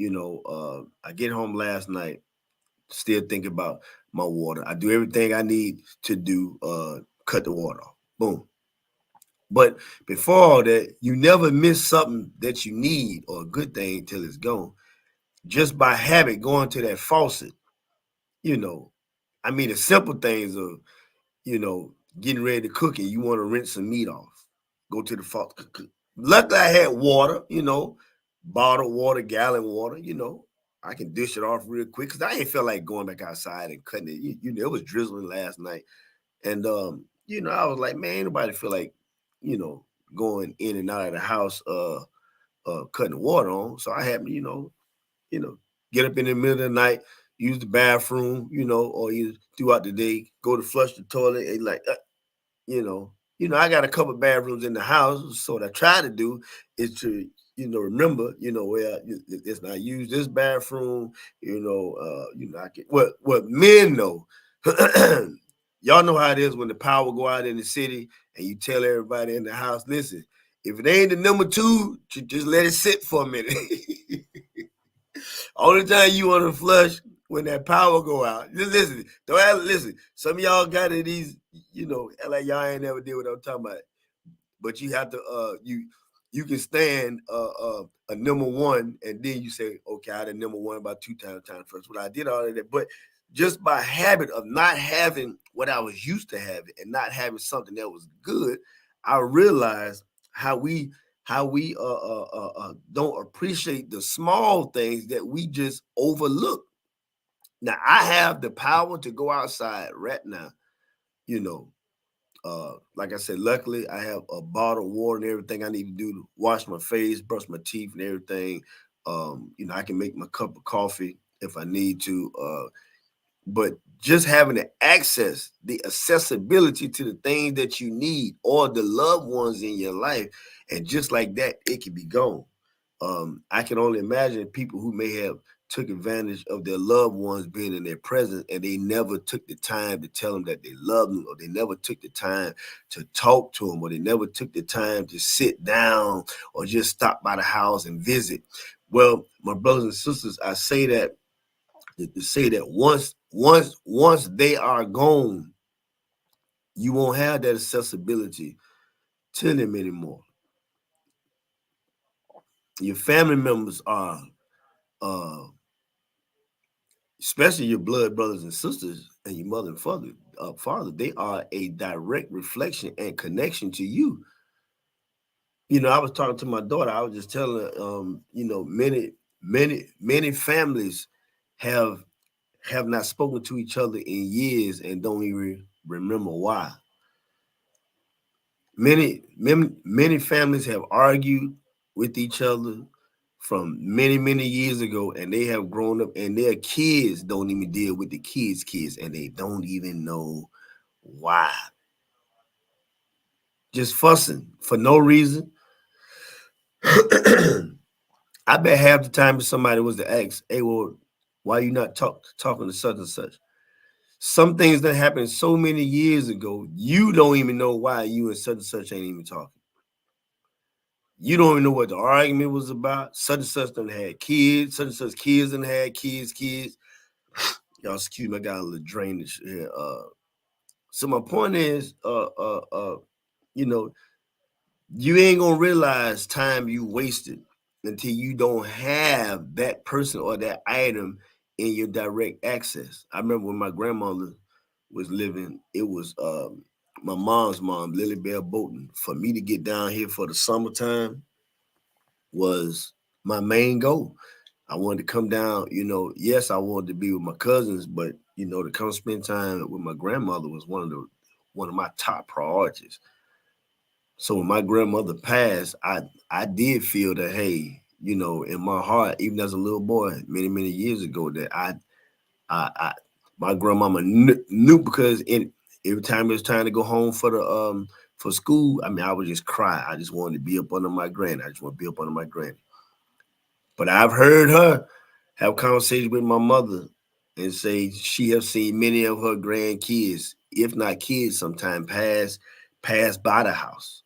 I get home last night, still thinking about my water. I do everything I need to do, cut the water off. Boom. But before all that, you never miss something that you need or a good thing till it's gone. Just by habit going to that faucet, the simple things of, getting ready to cook and you want to rinse some meat off. Go to the faucet. Luckily, I had water, bottled water, gallon water, I can dish it off real quick because I ain't feel like going back outside and cutting it. It was drizzling last night. And, I was like, man, ain't nobody feel like, going in and out of the house, cutting the water on. So I had, get up in the middle of the night, use the bathroom, or either throughout the day, go to flush the toilet and I got a couple bathrooms in the house. So what I try to do is to, remember, where it's not use this bathroom, I can what men know. Y'all know how it is when the power go out in the city and you tell everybody in the house, listen, if it ain't the number two, just let it sit for a minute. Only time you want to flush when that power go out. Just listen. Listen. Some of y'all got it these, like y'all ain't never did what I'm talking about. But you have to you can stand a number one and then you say, okay, I did number one about two times first. Well, I did all of that. But just by habit of not having what I was used to having and not having something that was good, I realized how we don't appreciate the small things that we just overlook. Now I have the power to go outside right now, like I said, luckily I have a bottle of water and everything I need to do to wash my face, brush my teeth and everything. I can make my cup of coffee if I need to. But just having the access, the accessibility to the things that you need or the loved ones in your life, and just like that, it can be gone. I can only imagine people who may have took advantage of their loved ones being in their presence and they never took the time to tell them that they love them, or they never took the time to talk to them, or they never took the time to sit down or just stop by the house and visit. Well, my brothers and sisters, I say that to say that once they are gone, you won't have that accessibility to them anymore. Your family members are, especially your blood brothers and sisters and your mother and father, they are a direct reflection and connection to you. I was talking to my daughter. I was just telling her, many families have not spoken to each other in years and don't even remember why. Many families have argued with each other from many years ago, and they have grown up, and their kids don't even deal with the kids, and they don't even know why. Just fussing for no reason. I bet half the time if somebody was to ask, "Hey, well, why you not talking to such and such?" Some things that happened so many years ago, you don't even know why you and such ain't even talking. You don't even know what the argument was about. Such and such done had kids. Such and such kids done had kids. Y'all excuse me, I got a little drainage here. So my point is, you know, you ain't gonna realize time you wasted until you don't have that person or that item in your direct access. I remember when my grandmother was living, it was my mom's mom, Lily Bell Bolton. For me to get down here for the summertime was my main goal. I wanted to come down, yes, I wanted to be with my cousins, but to come spend time with my grandmother was one of my top priorities. So when my grandmother passed, I did feel that, hey, in my heart, even as a little boy, many years ago, that I my grandmama knew because every time it was time to go home for school, I mean, I would just cry. I just wanted to be up under my granny. I just want to be up under my granny. But I've heard her have conversations with my mother and say she has seen many of her grandkids, if not kids, sometime pass by the house,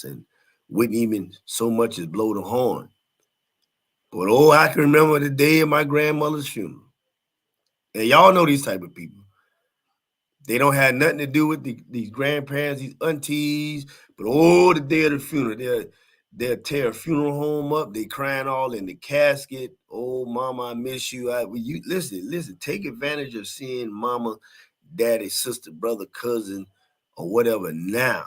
and wouldn't even so much as blow the horn. But I can remember the day of my grandmother's funeral. And y'all know these type of people. They don't have nothing to do with these grandparents, these aunties, but the day of the funeral, they'll tear a funeral home up. They crying all in the casket. Oh, mama, I miss you. You listen, take advantage of seeing mama, daddy, sister, brother, cousin, or whatever now.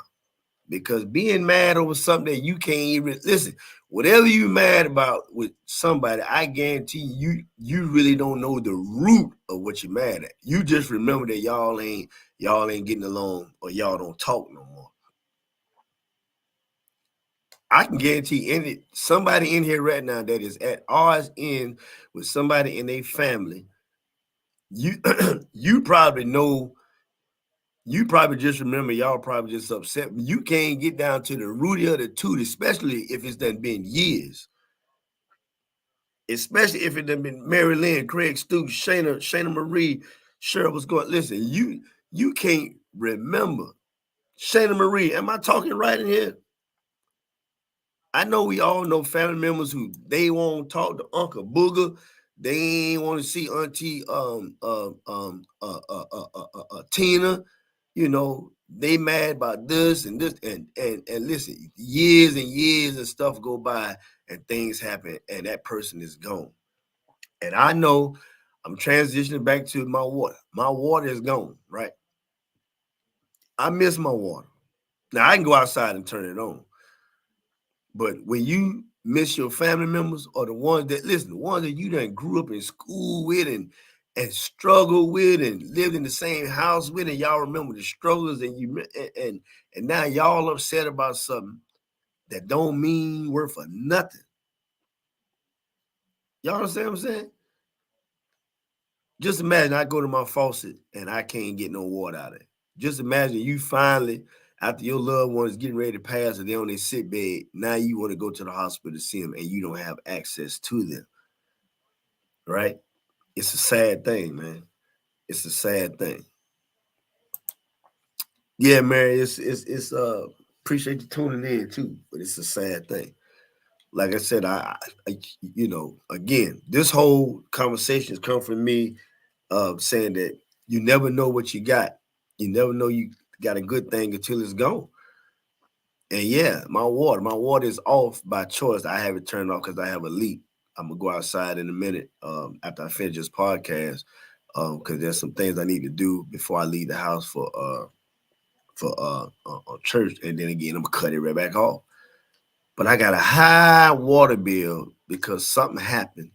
Because being mad over something that you can't even listen, whatever you mad about with somebody, I guarantee you really don't know the root of what you're mad at. You just remember that y'all ain't getting along or y'all don't talk no more. I can guarantee somebody in here right now that is at odds in with somebody in their family, you you probably know. You probably just remember y'all probably just upset. You can't get down to the root of the tooth, especially if it's done been years. Especially if it done been Mary Lynn, Craig Stoops, Shayna Marie, Cheryl was going. Listen, you can't remember. Shayna Marie, am I talking right in here? I know we all know family members who they won't talk to Uncle Booger. They ain't want to see Auntie Tina. They mad about this and this and listen, years and years and stuff go by and things happen and that person is gone. And I know I'm transitioning back to my water. My water is gone, right? I miss my water. Now I can go outside and turn it on. But when you miss your family members or the ones that you done grew up in school with and struggled with and lived in the same house with, and y'all remember the struggles and now y'all upset about something that don't mean worth for nothing. Y'all understand what I'm saying? Just imagine I go to my faucet and I can't get no water out of it. Just imagine you finally, after your loved one is getting ready to pass and they're on their sick bed, now you want to go to the hospital to see them and you don't have access to them. Right? It's a sad thing, man. It's a sad thing. Yeah, Mary, it's appreciate you tuning in too, but it's a sad thing. Like I said, I again, this whole conversation has come from me saying that you never know what you got. You never know you got a good thing until it's gone. And yeah, my water is off by choice. I have it turned off because I have a leak. I'm gonna go outside in a minute after I finish this podcast because there's some things I need to do before I leave the house for church, and then again I'm gonna cut it right back off. But I got a high water bill because something happened,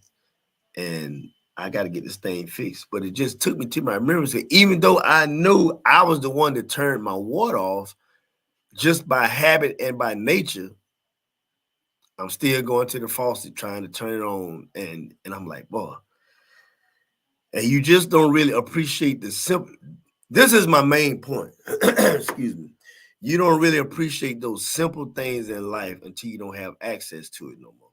and I got to get this thing fixed. But it just took me to my remembrance. Even though I knew I was the one that turned my water off, just by habit and by nature, I'm still going to the faucet trying to turn it on, and I'm like, boy. And you just don't really appreciate the simple. This is my main point. Excuse me. You don't really appreciate those simple things in life until you don't have access to it no more.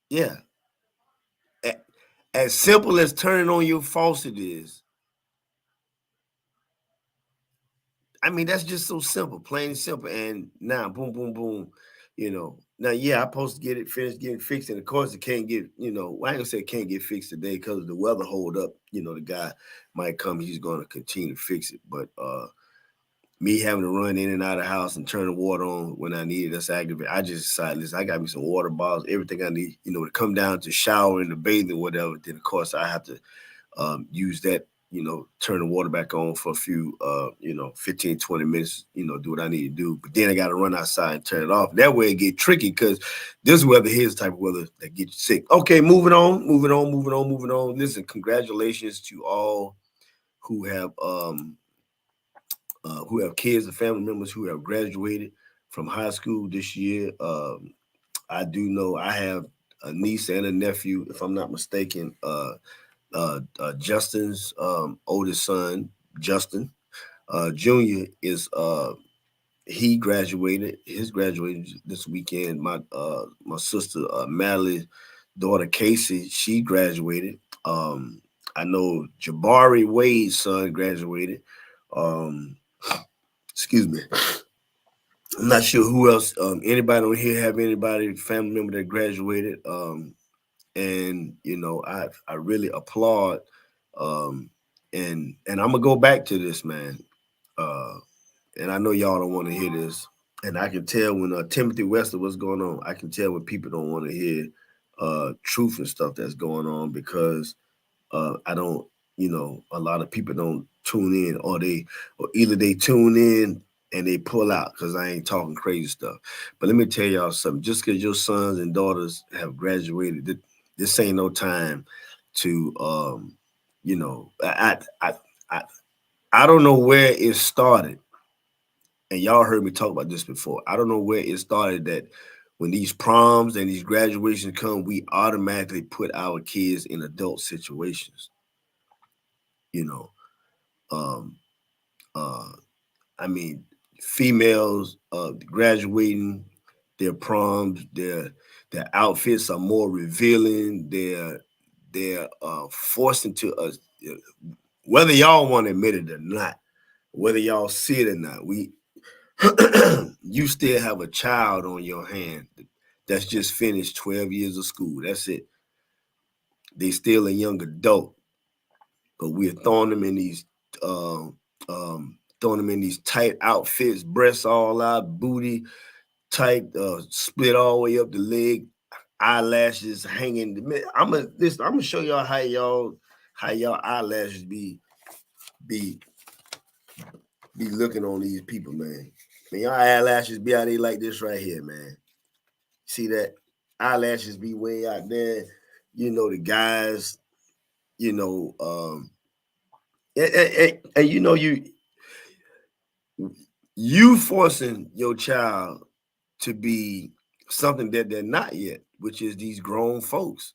Yeah. As simple as turning on your faucet is, I mean, that's just so simple, plain and simple. And now, boom, boom, boom, Now, yeah, I'm supposed to get it finished, getting fixed. And of course, it can't get, I ain't gonna say it can't get fixed today because the weather hold up. The guy might come, he's going to continue to fix it. But me having to run in and out of the house and turn the water on when I need it, that's active. I just decided, listen, I got me some water bottles, everything I need, to come down to shower and the bathing, whatever. Then, of course, I have to use that, turn the water back on for a few, 15, 20 minutes, do what I need to do. But then I got to run outside and turn it off. That way it get tricky because this weather here is the type of weather that gets you sick. Okay, moving on. Listen, congratulations to all who have kids and family members who have graduated from high school this year. I do know I have a niece and a nephew, if I'm not mistaken, Justin's oldest son, Justin Jr. is he graduated. His graduation this weekend. My sister Madeline's daughter Casey, she graduated. I know Jabari Wade's son graduated. Excuse me. I'm not sure who else. Anybody on here have anybody family member that graduated? And I really applaud. And I'm gonna go back to this, man. And I know y'all don't want to hear this. And I can tell when Timothy Wester, what's going on. I can tell when people don't want to hear truth and stuff that's going on because I don't. A lot of people don't tune in, or either they tune in and they pull out because I ain't talking crazy stuff. But let me tell y'all something. Just because your sons and daughters have graduated, this ain't no time to I don't know where it started, and y'all heard me talk about this before. I don't know where it started that when these proms and these graduations come, we automatically put our kids in adult situations. I mean, females graduating, their proms, their outfits are more revealing. They're forced into us, whether y'all want to admit it or not, whether y'all see it or not. You still have a child on your hand that's just finished 12 years of school. That's it. They still a young adult, but we're throwing them in these tight outfits, breasts all out, booty tight, split all the way up the leg, eyelashes hanging. I'm gonna show y'all how y'all eyelashes be looking on these people, man. Man, y'all eyelashes be out there like this right here, man. See that? Eyelashes be way out there. The guys, and you forcing your child to be something that they're not yet, which is these grown folks.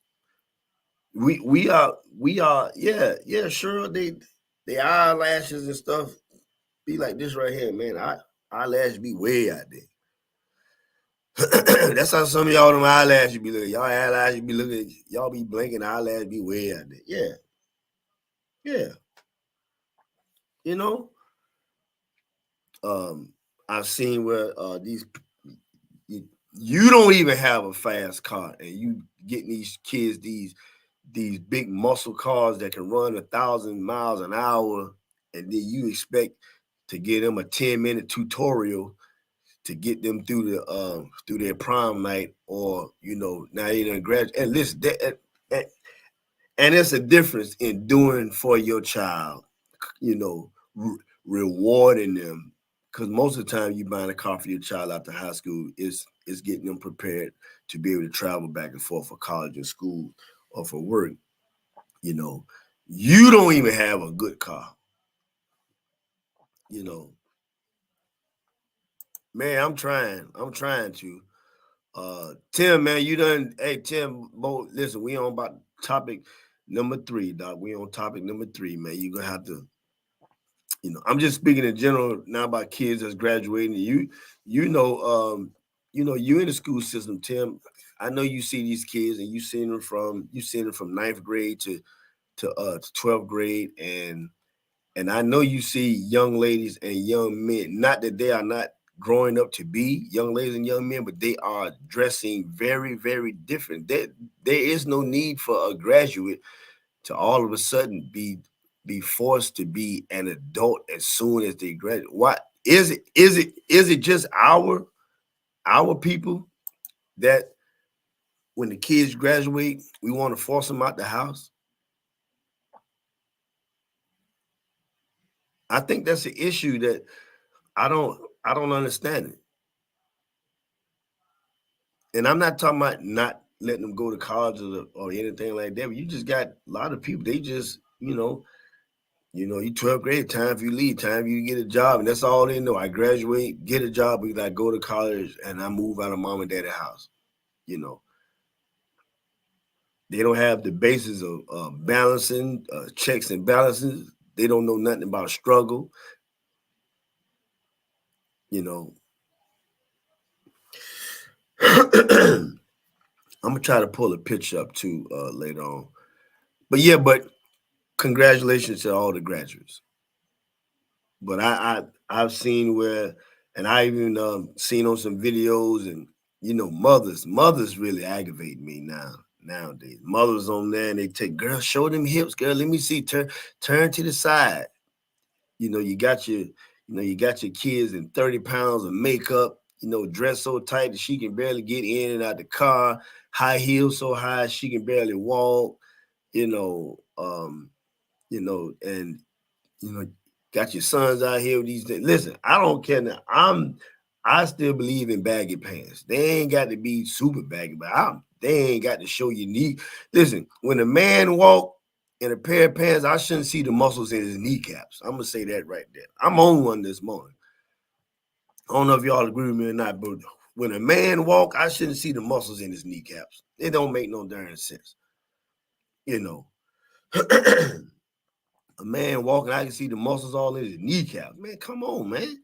We are sure they eyelashes and stuff be like this right here, man. Eyelashes be way out there. That's how some of y'all them eyelashes be looking. Y'all eyelashes be looking, y'all be blinking, eyelashes be way out there. Yeah. I've seen where you don't even have a fast car, and you getting these kids these big muscle cars that can run 1,000 miles an hour, and then you expect to give them a 10-minute tutorial to get them through their prom night, or now they done graduate. And listen, and it's a difference in doing for your child rewarding them, because most of the time you buying a car for your child after high school is getting them prepared to be able to travel back and forth for college and school or for work. You don't even have a good car. Man, I'm trying to. Tim, man, you done. Hey, Tim, listen, we on about topic number 3, Doc. We on topic number 3, man. You're gonna have to, I'm just speaking in general now about kids that's graduating. You in the school system, Tim. I know you see these kids and you seen them from 9th grade to 12th grade, and I know you see young ladies and young men. Not that they are not growing up to be young ladies and young men, but they are dressing very, very different. There is no need for a graduate to all of a sudden be forced to be an adult as soon as they graduate. What is it? Is it just our people that when the kids graduate, we want to force them out the house? I think that's an issue that I don't understand it. And I'm not talking about not letting them go to college or anything like that. But you just got a lot of people. They just, you 12th grade, time for you leave, time for you get a job, and that's all they know. I graduate, get a job, because I go to college, and I move out of mom and daddy's house. They don't have the basis of balancing, checks and balances. They don't know nothing about struggle. I'm gonna try to pull a picture up too later on. But congratulations to all the graduates. But I've seen where, and I even seen on some videos, and mothers really aggravate me nowadays. Mothers on there, and they take, girl, show them hips, girl. Let me see. Turn to the side. You got your kids in 30 pounds of makeup, dressed so tight that she can barely get in and out the car, high heels so high she can barely walk, and got your sons out here with these things. Listen, I don't care now. I still believe in baggy pants. They ain't got to be super baggy, but they ain't got to show your knee. Listen, when a man walk in a pair of pants, I shouldn't see the muscles in his kneecaps. I'm gonna say that right there. I'm on one this morning. I don't know if y'all agree with me or not, but when a man walk, I shouldn't see the muscles in his kneecaps. It don't make no darn sense. A man walking, I can see the muscles all in his kneecaps. Man, come on, man.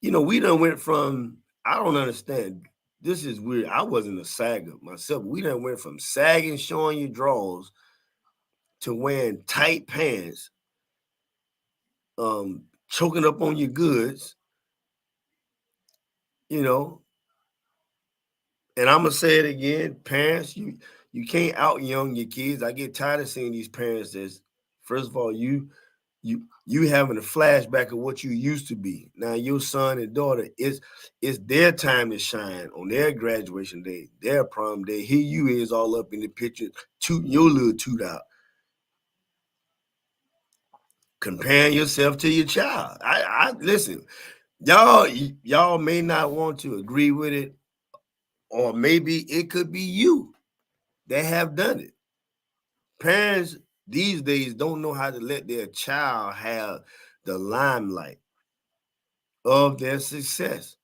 We done went from, I don't understand. This is weird. I wasn't a sagger myself. We done went from sagging, showing your drawers, to wearing tight pants, choking up on your goods, and I'm gonna say it again, parents, you can't out young your kids. I get tired of seeing these parents as, first of all, you having a flashback of what you used to be. Now your son and daughter, it's their time to shine on their graduation day, their prom day. Here you is all up in the picture, tooting your little toot out, comparing yourself to your child. I listen, y'all may not want to agree with it, or maybe it could be you that have done it. Parents these days don't know how to let their child have the limelight of their success.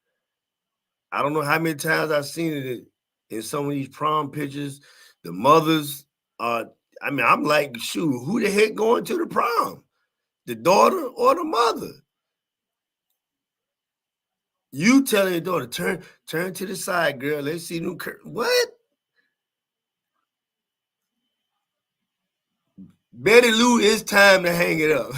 I don't know how many times I've seen it in some of these prom pictures. The mothers are, I'm like, shoot, who the heck going to the prom? The daughter or the mother? You telling your daughter, turn to the side, girl. Let's see them what? Betty Lou, it's time to hang it up.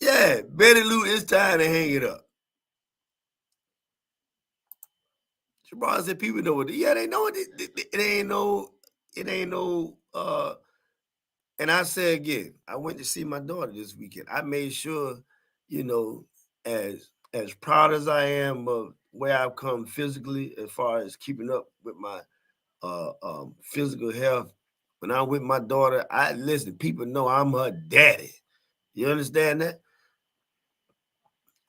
Yeah, Betty Lou, it's time to hang it up. Shabazz said people know what. Yeah, they know it. It ain't no. And I say again, I went to see my daughter this weekend. I made sure, as proud as I am of where I've come physically, as far as keeping up with my physical health, When I'm with my daughter, I listen, people know I'm her daddy. You understand that?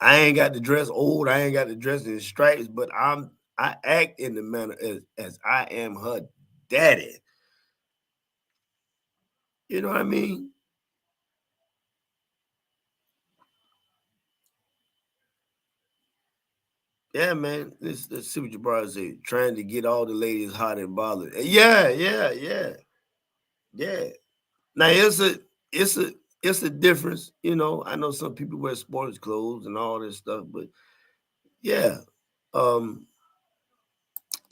I ain't got to dress old, I ain't got to dress in stripes, but I act in the manner as I am her daddy. You know what I mean? Yeah, man. Let's see what your brother say. Trying to get all the ladies hot and bothered. Yeah. Now it's a difference. You know, I know some people wear sports clothes and all this stuff, but yeah.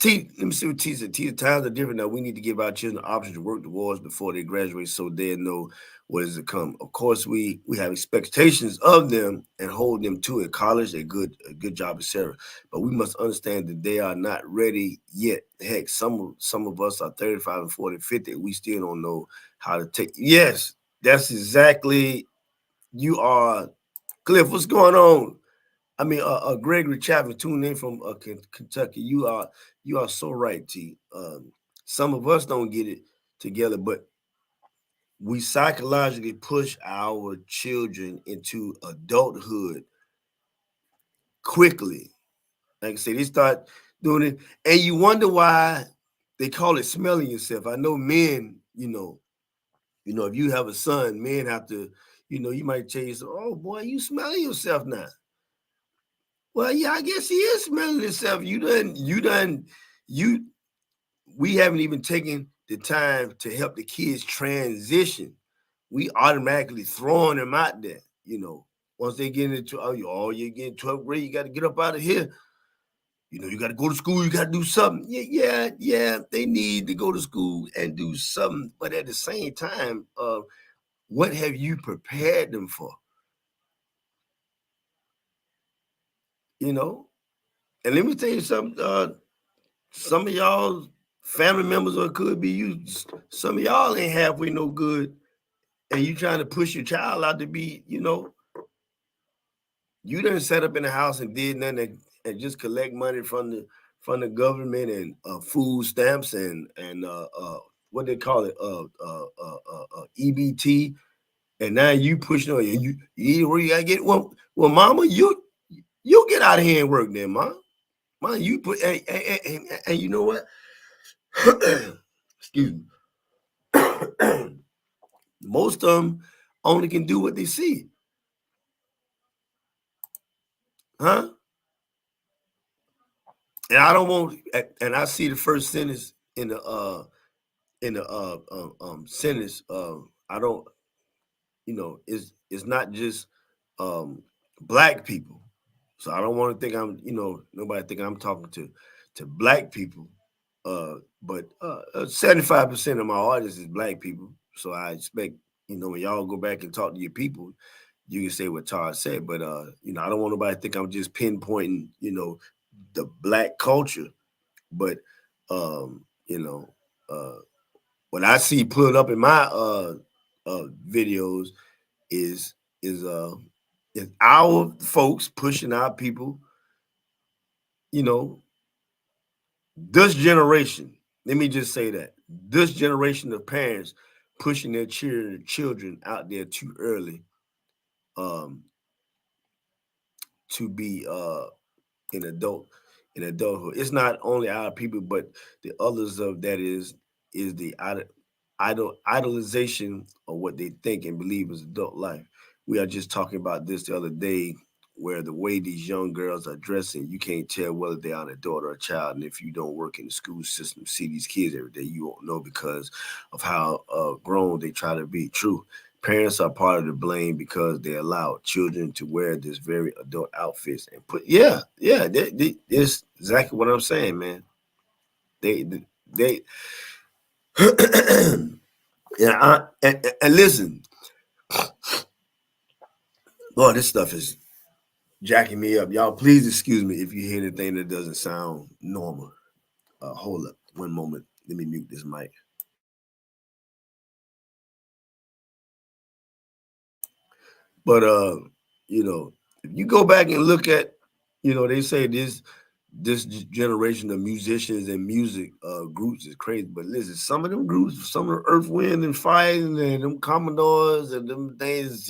Let me see what T said. T, times are different now. We need to give our children the option to work towards before they graduate so they know what is to come. Of course, we have expectations of them and hold them to it. College, a good job, etc. But we must understand that they are not ready yet. Heck, some of us are 35 and 40, 50. We still don't know how to take. Yes, that's exactly. You are, Cliff. What's going on? I mean, Gregory Chapman tuning in from Kentucky. You are so right, T. Some of us don't get it together, but we psychologically push our children into adulthood quickly. Like I said, they start doing it, and you wonder why they call it smelling yourself. I know men, if you have a son, men have to, you might tell you, oh boy, you smelling yourself now. Well, yeah, I guess he is smelling himself. We haven't even taken the time to help the kids transition. We automatically throwing them out there, Once they get into, you're getting 12th grade, you got to get up out of here. You got to go to school, you got to do something. Yeah, they need to go to school and do something. But at the same time, what have you prepared them for? And let me tell you something, some of y'all family members or it could be you, some of y'all ain't halfway no good, and you trying to push your child out to be, you done set up in the house and did nothing and just collect money from the government and food stamps and what they call it, EBT, and now you pushing on you where you gotta get mama, you get out of here and work then, mom. You put and you know what? Excuse me. Most of them only can do what they see, huh? And I don't want. And I see the first sentence in the sentence. I don't. It's not just black people. So I don't want to think I'm. Nobody think I'm talking to black people. But 75% of my audience is black people. So I expect, when y'all go back and talk to your people, you can say what Todd said. But I don't want nobody to think I'm just pinpointing, the black culture. But what I see put up in my videos is our folks pushing our people, this generation, let me just say that this generation of parents pushing their children out there too early, to be in adulthood. It's not only our people, but the others of that is the idolization of what they think and believe is adult life. We are just talking about this the other day, where the way these young girls are dressing, you can't tell whether they are an adult or a child. And if you don't work in the school system, see these kids every day, you won't know because of how grown they try to be. True. Parents are part of the blame because they allow children to wear this very adult outfits and it's exactly what I'm saying, man. They and listen, Lord, this stuff is jacking me up. Y'all, please excuse me if you hear anything that doesn't sound normal. Hold up one moment. Let me mute this mic. But if you go back and look at, they say this this generation of musicians and music groups is crazy. But listen, some of them groups, some of the Earth, Wind, and Fire, and them Commodores and them things,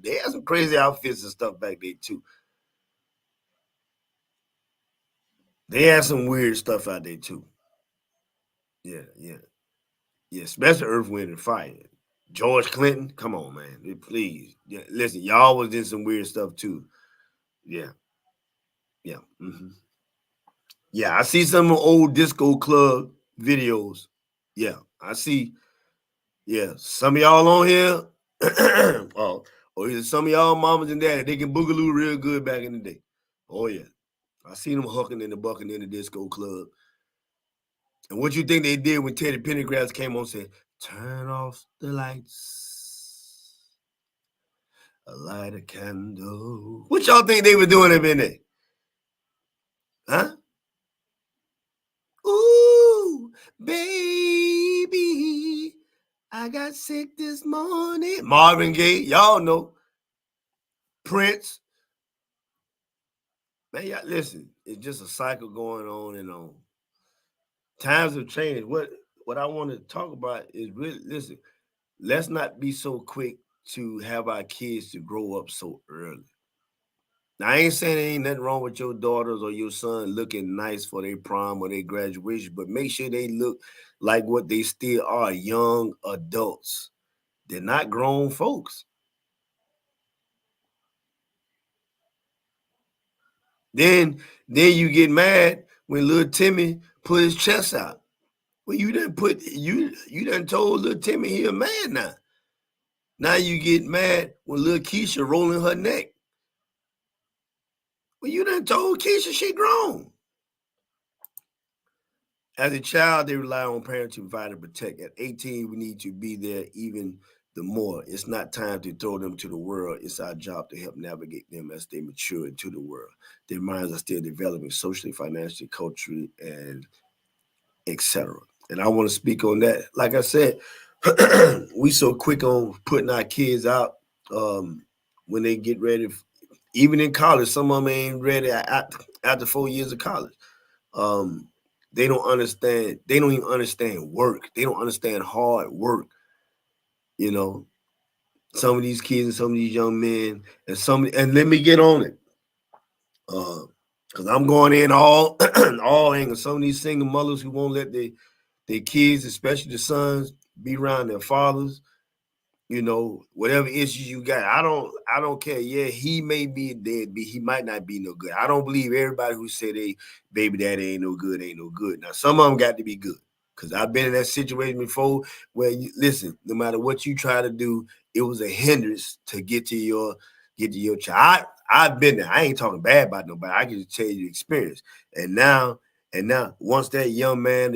they had some crazy outfits and stuff back there too. They had some weird stuff out there too. Yeah, yeah, yeah. Especially Earth, Wind, and Fire. George Clinton, come on, man, please. Yeah, listen, y'all was in some weird stuff too. Yeah, yeah. Yeah, I see some old disco club videos. Yeah, I see. Yeah, some of y'all on here, or either some of y'all mamas and daddy, they can boogaloo real good back in the day. Oh yeah, I seen them hucking in the bucket in the disco club. And what you think they did when Teddy Pendergrass came on and said, "Turn off the lights, light a candle"? What y'all think they were doing up in there? Huh? Ooh, baby, I got sick this morning. Marvin Gaye, y'all know. Prince. Man, y'all, listen, it's just a cycle going on and on. Times have changed. What I want to talk about is really, listen, let's not be so quick to have our kids to grow up so early. Now, I ain't saying there ain't nothing wrong with your daughters or your son looking nice for their prom or their graduation, but make sure they look like what they still are, young adults. They're not grown folks. Then you get mad when little Timmy put his chest out. Well, you done told little Timmy he a man now. Now you get mad when little Keisha rolling her neck. Well, you done told Keisha she grown. As a child, they rely on parents to provide and protect. At 18, we need to be there even the more. It's not time to throw them to the world. It's our job to help navigate them as they mature into the world. Their minds are still developing socially, financially, culturally, and etc. And I want to speak on that. Like I said, we so quick on putting our kids out when they get ready. Even in college, some of them ain't ready after 4 years of college. They don't understand. They don't even understand work. They don't understand hard work. You know, some of these kids and some of these young men and let me get on it. Because I'm going in all all angles. Some of these single mothers who won't let their kids, especially the sons, be around their fathers. You know, whatever issues you got, I don't care. Yeah, he may be a deadbeat. He might not be no good. I don't believe everybody who say they baby daddy ain't no good. Now, some of them got to be good. Because I've been in that situation before where listen, no matter what you try to do, it was a hindrance to get to your child. I've been there. I ain't talking bad about nobody. I can just tell you the experience. And now, once that young man,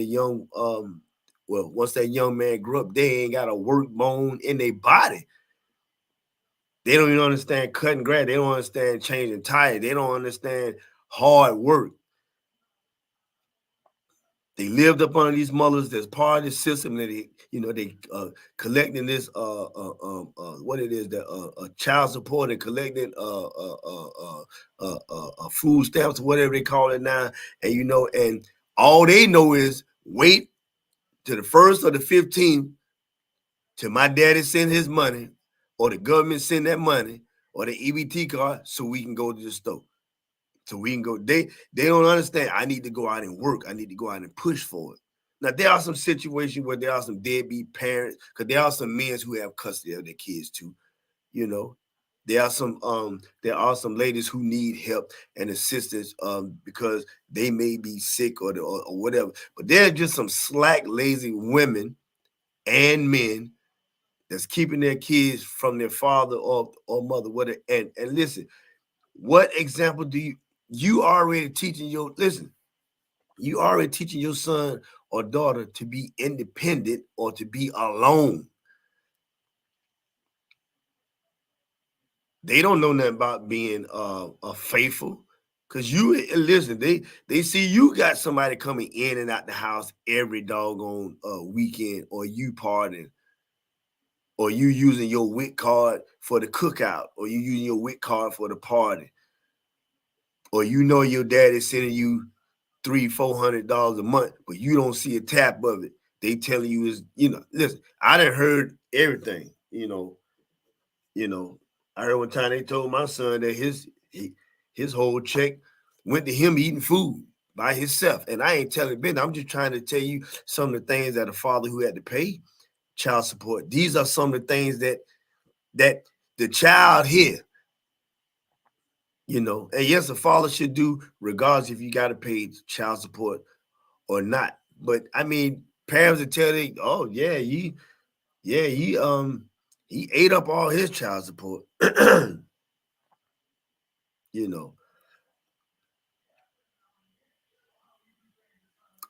once that young man grew up, they ain't got a work bone in their body. They don't even understand cutting grass. They don't understand changing tires. They don't understand hard work. They lived up under these mothers that's part of the system that they collecting this what it is that child support and collecting food stamps, whatever they call it now, and all they know is wait to the 1st or the 15th till my daddy send his money or the government send that money or the EBT card so we can go to the store. So we can go. They don't understand. I need to go out and work. I need to go out and push for it. Now there are some situations where there are some deadbeat parents, because there are some men who have custody of their kids too. You know, there are some ladies who need help and assistance because they may be sick or whatever. But there are just some slack, lazy women and men that's keeping their kids from their father or mother. And listen, what example do you already teaching you already teaching your son or daughter to be independent or to be alone. They don't know nothing about being faithful. Cause you listen, they see you got somebody coming in and out the house every doggone weekend, or you partying, or you using your WIC card for the cookout, or you using your WIC card for the party, or your dad is sending you $300-400 a month, but you don't see a tap of it. They telling you is, listen, I done heard everything, I heard one time they told my son that his whole check went to him eating food by himself. And I ain't telling Ben, I'm just trying to tell you some of the things that a father who had to pay child support. These are some of the things that the child here, and yes, a father should do regardless if you got to pay child support or not. But I mean, parents will tell you, oh yeah, he ate up all his child support.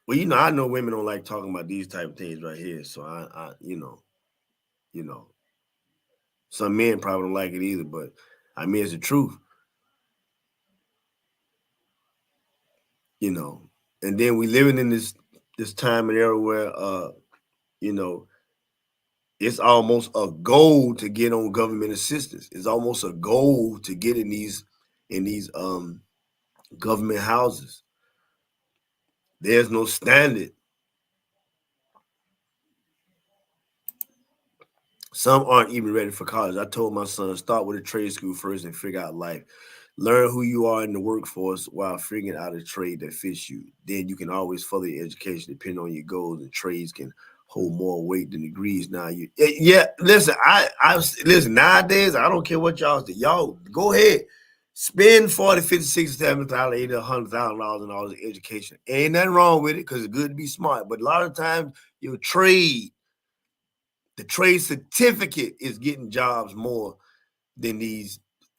Well, I know women don't like talking about these type of things right here. So I some men probably don't like it either, but I mean, it's the truth. And then we living in this time and era where it's almost a goal to get on government assistance. It's almost a goal to get in these government houses. There's no standard. Some aren't even ready for college. I told my son, start with a trade school first and figure out life. Learn who you are in the workforce while figuring out a trade that fits you. Then you can always further your education depending on your goals, and trades can hold more weight than degrees. Now listen, I listen, nowadays, I don't care what y'all say. Y'all go ahead. Spend $40, $50, $60, $70, $80, $100,000 in all this education. Ain't nothing wrong with it because it's good to be smart. But a lot of times your trade, the trade certificate is getting jobs more than these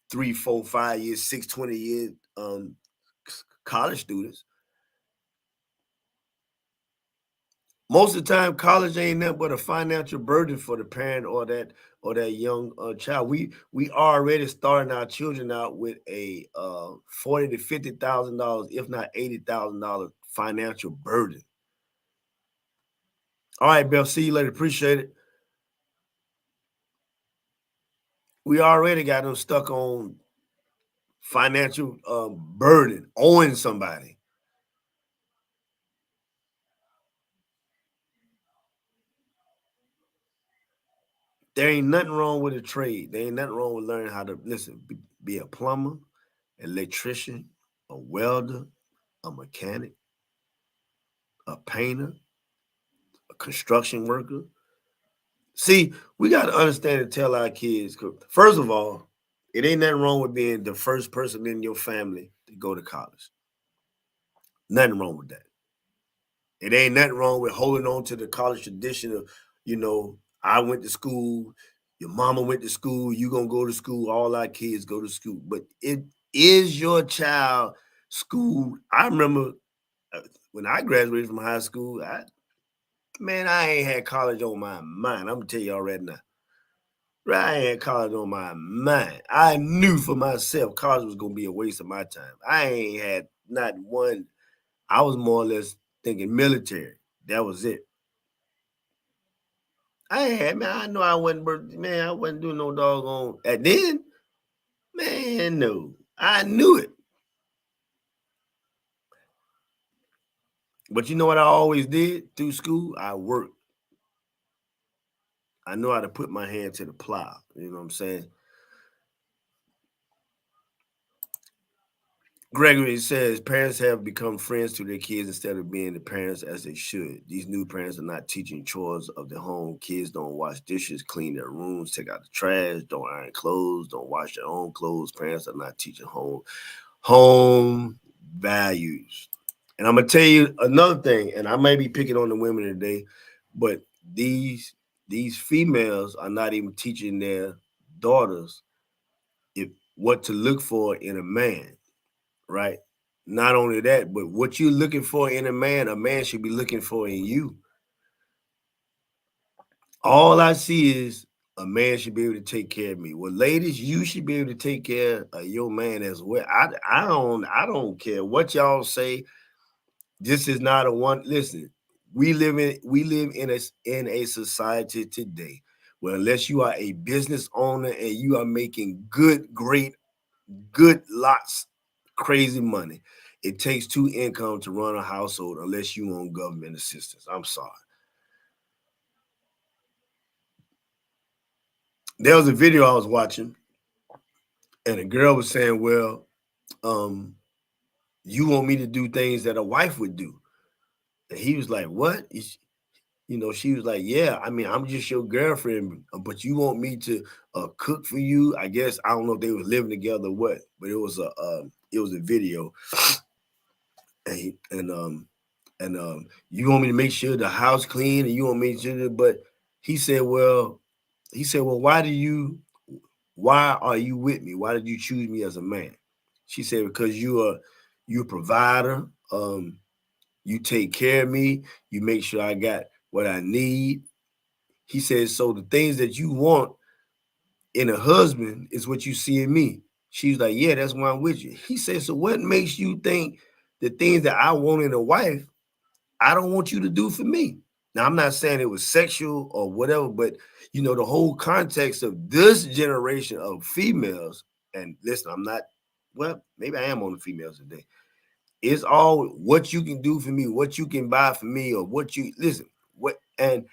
3, 4, 5 years, 6, 20 years college students. Most of the time, college ain't nothing but a financial burden for the parent or that young child. We already starting our children out with a $40,000 to $50,000, if not $80,000 financial burden. All right, Bill. See you later. Appreciate it. We already got them stuck on financial burden, owing somebody. There ain't nothing wrong with a trade. There ain't nothing wrong with learning how to be a plumber, electrician, a welder, a mechanic, a painter, a construction worker. See, we got to understand and tell our kids, first of all, it ain't nothing wrong with being the first person in your family to go to college. Nothing wrong with that. It ain't nothing wrong with holding on to the college tradition of, I went to school, your mama went to school, you gonna go to school, all our kids go to school. But it is your child school. I remember when I graduated from high school, I ain't had college on my mind. I'm gonna tell y'all right now. I ain't had college on my mind. I knew for myself college was gonna be a waste of my time. I ain't had not one. I was more or less thinking military. That was it. I know I wasn't doing no doggone. And then, no. I knew it. But you know what I always did through school? I worked. I know how to put my hand to the plow. You know what I'm saying? Gregory says parents have become friends to their kids instead of being the parents as they should. These new parents are not teaching chores of the home. Kids don't wash dishes, clean their rooms, take out the trash, don't iron clothes, don't wash their own clothes. Parents are not teaching home values. And I'm gonna tell you another thing, and I may be picking on the women today, but these females are not even teaching their daughters what to look for in a man. Right? Not only that, but what you're looking for in a man should be looking for in you. All I see is a man should be able to take care of me. Well, ladies, you should be able to take care of your man as well. I don't care what y'all say. This is not a one. Listen, we live in a society today where unless you are a business owner and you are making good lots, crazy money. it takes two incomes to run a household unless you on government assistance. I'm sorry. There was a video I was watching, and a girl was saying, well, you want me to do things that a wife would do. And he was like, what? She was like, yeah, I mean, I'm just your girlfriend, but you want me to cook for you? I guess, I don't know if they were living together or what, but it was a video. And you want me to make sure the house clean, and you want me to, but he said, well, why are you with me? Why did you choose me as a man? She said, because you're a provider. You take care of me. You make sure I got what I need. He said, so the things that you want in a husband is what you see in me. She's like, yeah, that's why I'm with you. He said, so what makes you think the things that I want in a wife, I don't want you to do for me? Now, I'm not saying it was sexual or whatever, but the whole context of this generation of females, and listen, maybe I am on the females today. It's all what you can do for me, what you can buy for me, or what you listen. And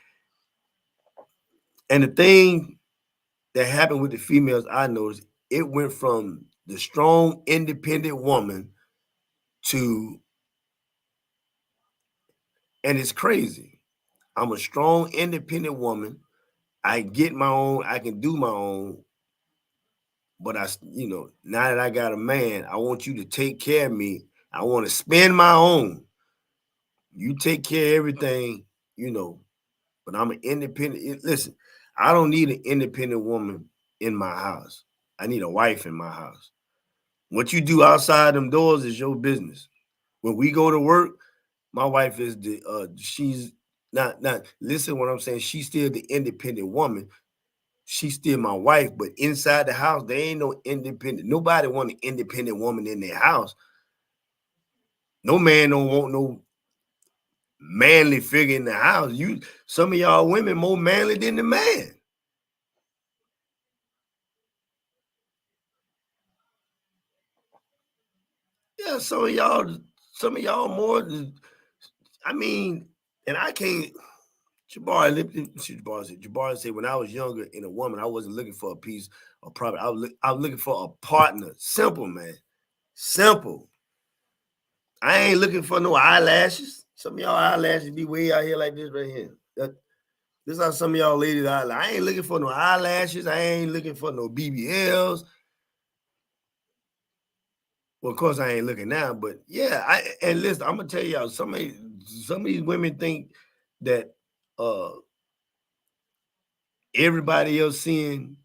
the thing that happened with the females, I noticed, it went from the strong, independent woman to, and it's crazy. I'm a strong, independent woman. I get my own, I can do my own. But now that I got a man, I want you to take care of me. I want to spend my own. You take care of everything, but I'm an independent. Listen, I don't need an independent woman in my house. I need a wife in my house. What you do outside them doors is your business. When we go to work, my wife is she's not listen what I'm saying. She's still the independent woman. She's still my wife, but inside the house, there ain't no independent. Nobody want an independent woman in their house. No man don't want no manly figure in the house. Some of y'all women more manly than the man. Yeah, some of y'all more. I mean, and I can't. Jabari said, when I was younger in a woman, I wasn't looking for a piece of property. I was looking for a partner. Simple, man. Simple. I ain't looking for no eyelashes. Some of y'all eyelashes be way out here like this right here. This is how some of y'all ladies eyelash. I ain't looking for no eyelashes. I ain't looking for no BBLs. Well, of course, I ain't looking now, but yeah. And listen, I'm gonna tell y'all, some of these women think that everybody else seeing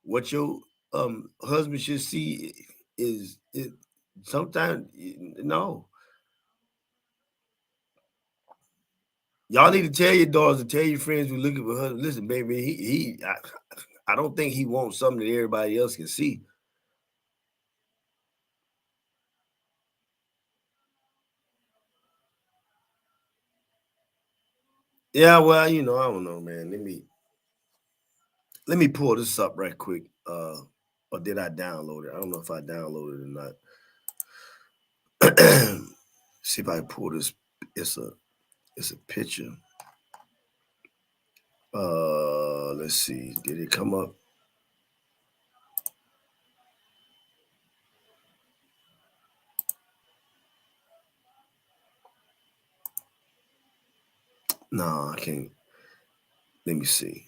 what your husband should see is it. Sometimes no. Y'all need to tell your daughters and tell your friends who looking for husband. Listen, baby, I don't think he wants something that everybody else can see. Yeah, well, I don't know, man. Let me pull this up right quick. Or did I download it? I don't know if I downloaded it or not. See if I can pull this. It's a picture. Let's see. Did it come up? No, I can't. Let me see.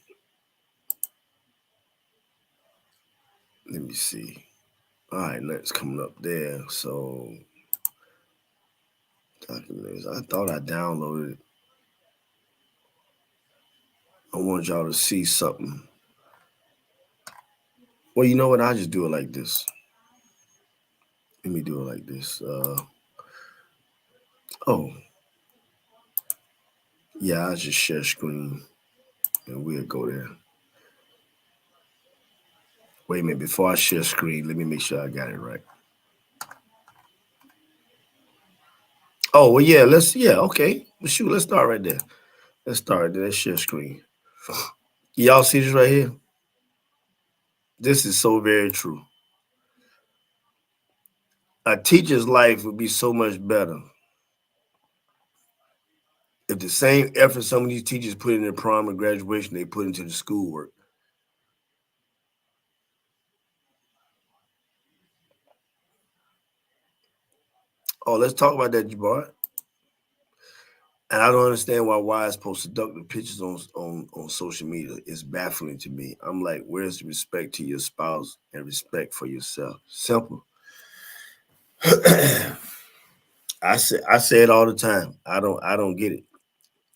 All right, that's coming up there. So, documents. I thought I downloaded it. I want y'all to see something. Well, you know what? I'll just do it like this. Let me do it like this. Yeah, I'll just share screen and we'll go there. Wait a minute, before I share screen, let me make sure I got it right. Oh, well, yeah, okay. Well, shoot, let's start right there. Let's share screen. Y'all see this right here? This is so very true. A teacher's life would be so much better if the same effort some of these teachers put in their prom and graduation, they put into the schoolwork. Oh, let's talk about that, Jabbar. And I don't understand why wives post seductive pictures on social media. It's baffling to me. I'm like, where's the respect to your spouse and respect for yourself? Simple. I say it all the time. I don't get it.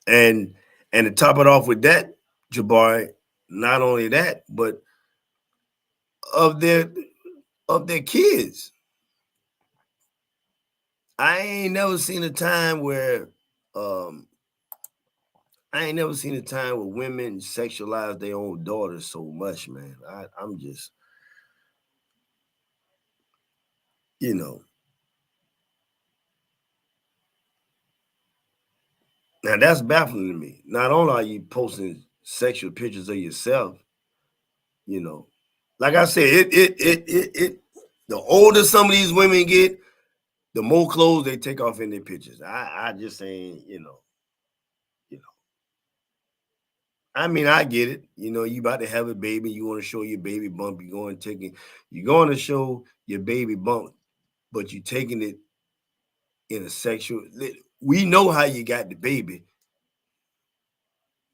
And to top it off with that, Jabari, not only that, but of their kids. I ain't never seen a time where women sexualize their own daughters so much, man. I'm just, you know. Now that's baffling to me. Not only are you posting sexual pictures of yourself, you know, like I said, it the older some of these women get, the more clothes they take off in their pictures. I just ain't, you know. I mean, I get it. You know, you about to have a baby, you want to show your baby bump, you're going to show your baby bump, but you're taking it in a sexual. We know how you got the baby.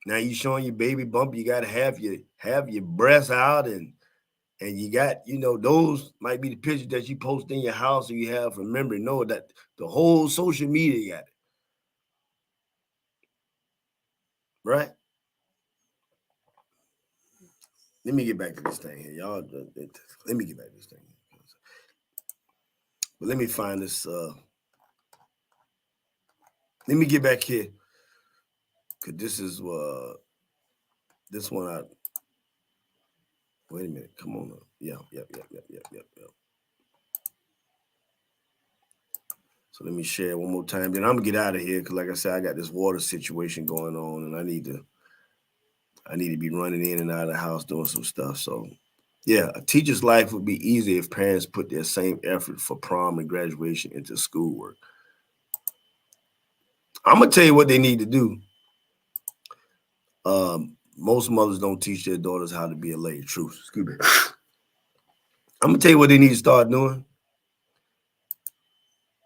Now you showing your baby bump, you got to have your breasts out, and you got, you know, those might be the pictures that you post in your house or you have from memory. No, that the whole social media got it. Right? Let me get back to this thing here, y'all. Let me get back to this thing. But let me find this. Let me get back here, cause this is this one. Wait a minute. Come on. Yeah. So let me share it one more time. Then I'm gonna get out of here, cause like I said, I got this water situation going on, and I need to be running in and out of the house doing some stuff. So yeah, a teacher's life would be easier if parents put their same effort for prom and graduation into schoolwork. I'm gonna tell you what they need to do. Most mothers don't teach their daughters how to be a lady. Truth. Excuse me. I'm gonna tell you what they need to start doing.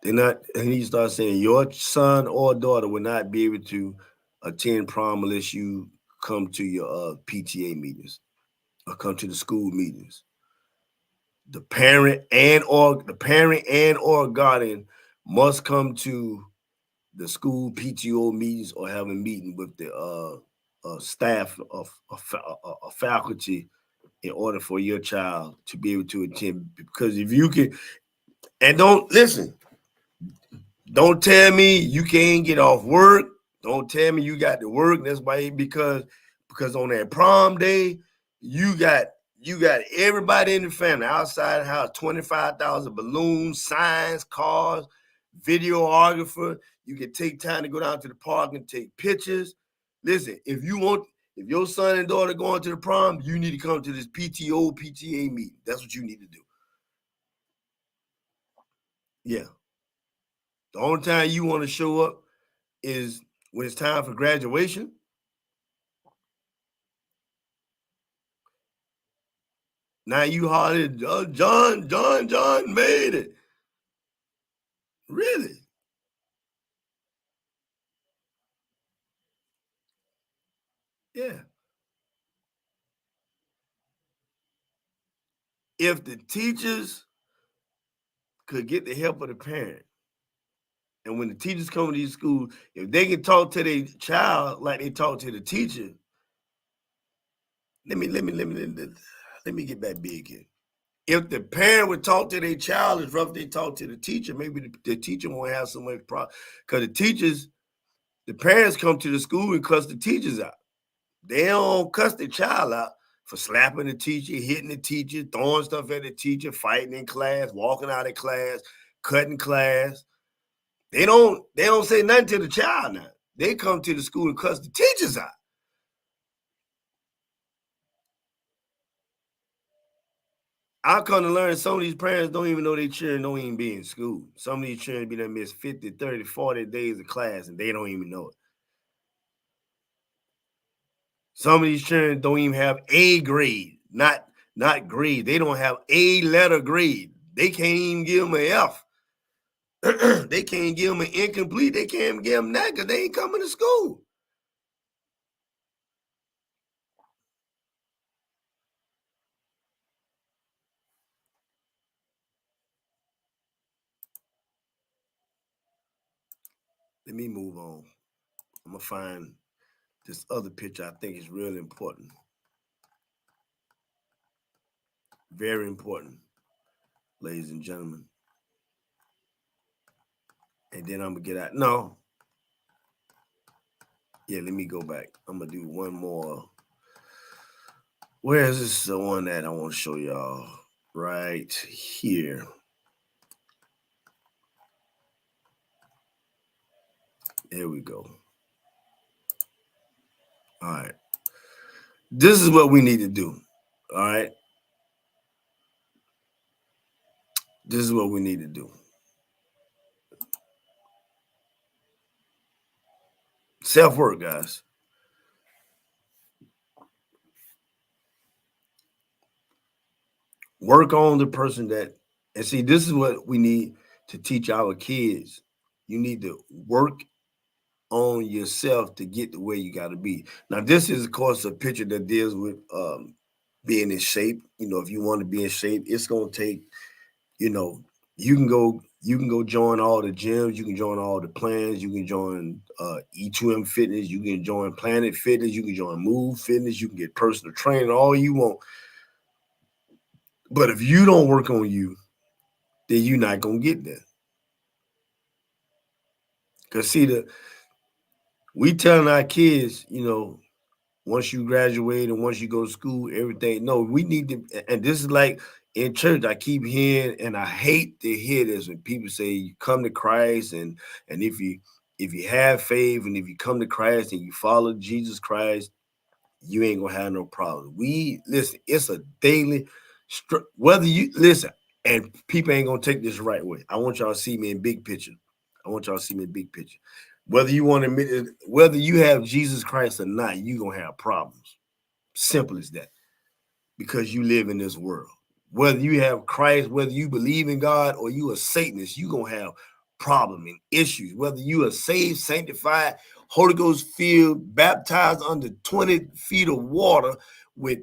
They need to start saying your son or daughter will not be able to attend prom unless you come to your PTA meetings or come to the school meetings. The parent and or guardian must come to the school PTO meetings or have a meeting with the staff of faculty in order for your child to be able to attend. Because if you can, and don't tell me you can't get off work. Don't tell me you got to work. That's why, because on that prom day, you got everybody in the family outside the house, 25,000 balloons, signs, cars, videographer. You can take time to go down to the park and take pictures. Listen, if your son and daughter going to the prom, you need to come to this PTA meeting. That's what you need to do. Yeah. The only time you want to show up is when it's time for graduation. Now you hollered, John made it. Really? Yeah. If the teachers could get the help of the parent, and when the teachers come to these schools, if they can talk to their child like they talk to the teacher, let me get back big here. If the parent would talk to their child as rough as they talk to the teacher, maybe the teacher won't have so much problem. Because the parents come to the school and cuss the teachers out. They don't cuss the child out for slapping the teacher, hitting the teacher, throwing stuff at the teacher, fighting in class, walking out of class, cutting class. They don't say nothing to the child now. They come to the school and cuss the teachers out. I come to learn some of these parents don't even know their children don't even be in school. Some of these children be done miss 50, 30, 40 days of class and they don't even know it. Some of these children don't even have a grade, not grade. They don't have a letter grade. They can't even give them an F. They can't give them an incomplete. They can't give them that because they ain't coming to school. Let me move on. I'm going to find this other picture I think is really important. Very important, ladies and gentlemen. And then I'm going to get out. No. Yeah, let me go back. I'm going to do one more. Where is this the one that I want to show y'all? Right here. There we go. All right. This is what we need to do. All right. This is what we need to do. Self-work, guys. Work on the person that, and see, this is what we need to teach our kids. You need to work on yourself to get the way you got to be. Now, this is, of course, a picture that deals with being in shape. You know, if you want to be in shape, it's going to take, you know, you can go join all the gyms, you can join all the plans, you can join E2M Fitness, you can join Planet Fitness, you can join Move Fitness, you can get personal training, all you want. But if you don't work on you, then you're not gonna get there. Because see, we telling our kids, you know, once you graduate and once you go to school, everything. No, we need to, and this is like in church, I keep hearing, and I hate to hear this when people say you come to Christ, and if you have faith and if you come to Christ and you follow Jesus Christ, you ain't gonna have no problem. We listen, it's a daily whether you listen, and people ain't gonna take this the right way. I want y'all to see me in big picture. I want y'all to see me in big picture. Whether you want to admit it, whether you have Jesus Christ or not, you're gonna have problems. Simple as that. Because you live in this world. Whether you have Christ, whether you believe in God or you a Satanist, you're gonna have problems and issues. Whether you are saved, sanctified, Holy Ghost filled, baptized under 20 feet of water with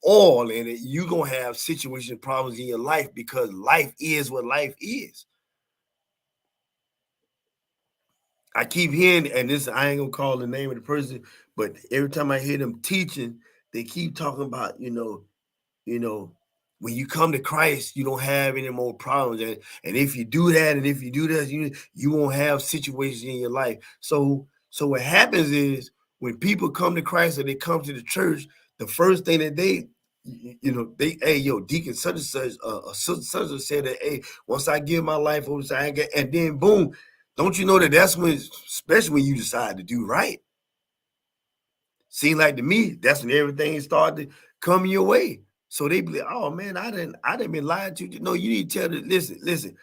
oil in it, you're gonna have situation problems in your life because life is what life is. I keep hearing, and this I ain't gonna call the name of the person, but every time I hear them teaching, they keep talking about, you know, when you come to Christ, you don't have any more problems. And if you do that, and if you do that, you won't have situations in your life. So what happens is when people come to Christ or they come to the church, the first thing that they, hey, yo, deacon such and such, such and said that, hey, once I give my life over, I get, and then boom, don't you know that's when, especially when you decide to do right. Seems like to me, that's when everything started to come your way. So they be like, oh man, I didn't been lied to. No, you need to tell them, listen,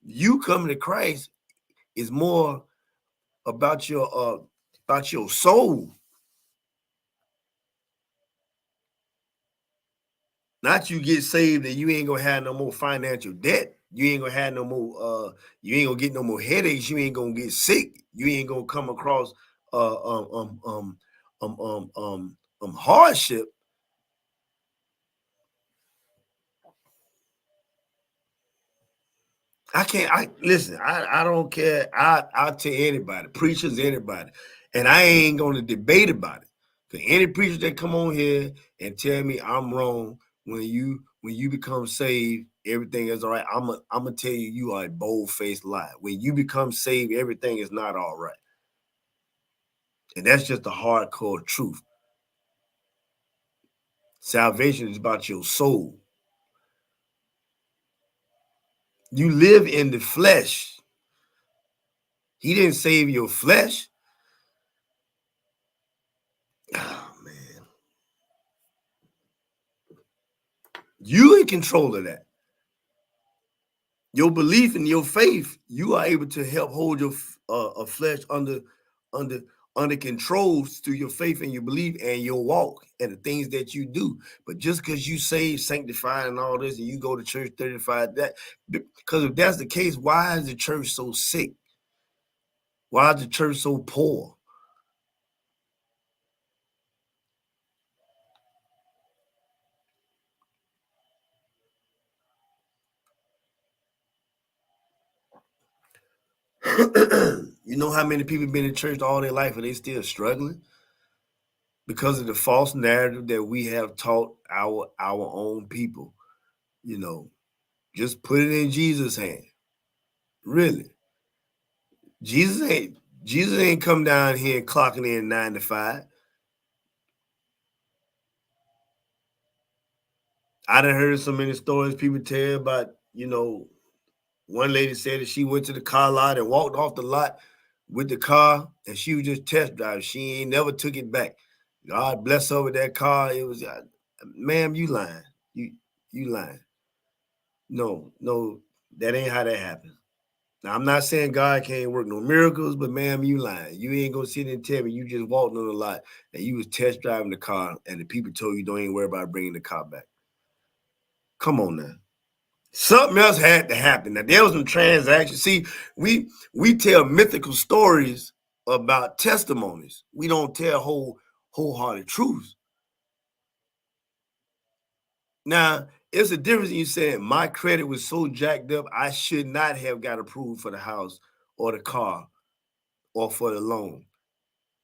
you coming to Christ is more about your soul. Not you get saved and you ain't gonna have no more financial debt. You ain't gonna have no more you ain't gonna get no more headaches, you ain't gonna get sick, you ain't gonna come across hardship. I don't care. I'll tell anybody, preachers, anybody. And I ain't gonna debate about it. Because any preacher that come on here and tell me I'm wrong, when you become saved, everything is all right. I'm gonna tell you, you are a bold-faced lie. When you become saved, everything is not all right. And that's just the hardcore truth. Salvation is about your soul. You live in the flesh. He didn't save your flesh. Oh, man. You in control of that. Your belief and your faith, you are able to help hold your flesh under control through your faith and your belief and your walk and the things that you do. But just because you saved, sanctified, and all this, and you go to church 35, that because if that's the case, why is the church so sick? Why is the church so poor? You know how many people been in church all their life and they still struggling? Because of the false narrative that we have taught our own people. You know, just put it in Jesus' hand. Really. Jesus ain't come down here clocking in 9 to 5. I done heard so many stories people tell about, one lady said that she went to the car lot and walked off the lot with the car and she was just test driving. She ain't never took it back. God bless her with that car. It was, ma'am, you lying. You lying. No, that ain't how that happened. Now, I'm not saying God can't work no miracles, but ma'am, you lying. You ain't gonna sit and tell me you just walked on the lot and you was test driving the car and the people told you don't even worry about bringing the car back. Come on now. Something else had to happen. Now, there was some transactions. See, we tell mythical stories about testimonies. We don't tell wholehearted truths. Now, it's a difference in you saying my credit was so jacked up, I should not have got approved for the house or the car or for the loan.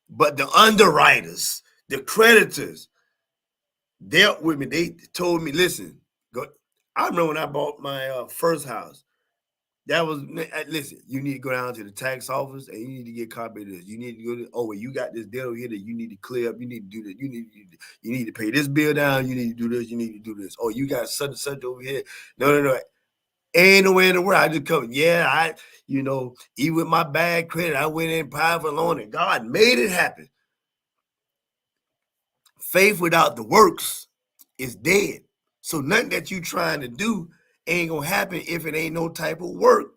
But the underwriters, the creditors, dealt with me. They told me, listen, go. I remember when I bought my first house. That was, listen, you need to go down to the tax office and you need to get a copy of this. You need to go to, well, you got this debt over here that you need to clear up. You need to do that. You need to pay this bill down. You need to do this. You need to do this. Oh, you got such and such over here. No. Ain't no way in the world. I just come, even with my bad credit, I went in private loan and God made it happen. Faith without the works is dead. So nothing that you trying to do ain't gonna happen if it ain't no type of work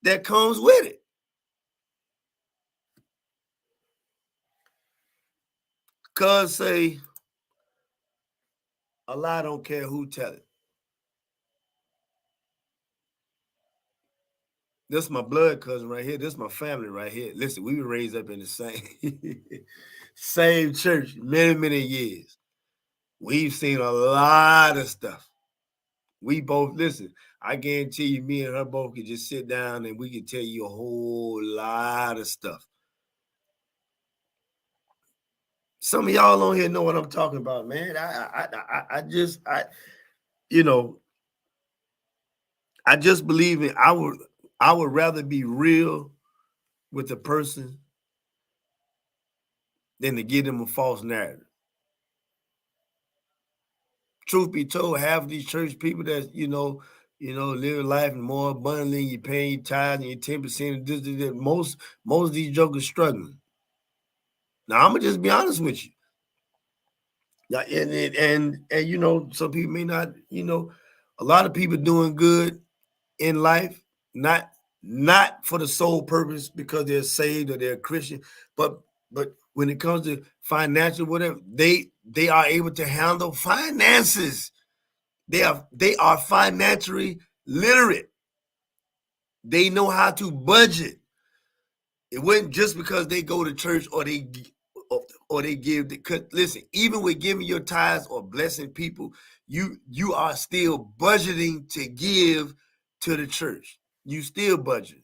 that comes with it. Cause say a lie don't care who tell it. This is my blood cousin right here. This is my family right here. Listen, we were raised up in the same church many years. We've seen a lot of stuff. We both, listen, I guarantee you, me and her both could just sit down and we could tell you a whole lot of stuff. Some of y'all on here know what I'm talking about, man. I just believe in I would rather be real with a person than to give them a false narrative. Truth be told, half of these church people that live life more abundantly, you paying your tithes and your 10%. Most of these jokers struggling. Now I'm gonna just be honest with you. Yeah, and some people may not. A lot of people doing good in life, not for the sole purpose because they're saved or they're Christian, but when it comes to financial whatever, they are able to handle finances. They are financially literate. They know how to budget. It wasn't just because they go to church or they give. Because listen, even with giving your tithes or blessing people, you are still budgeting to give to the church. You still budget.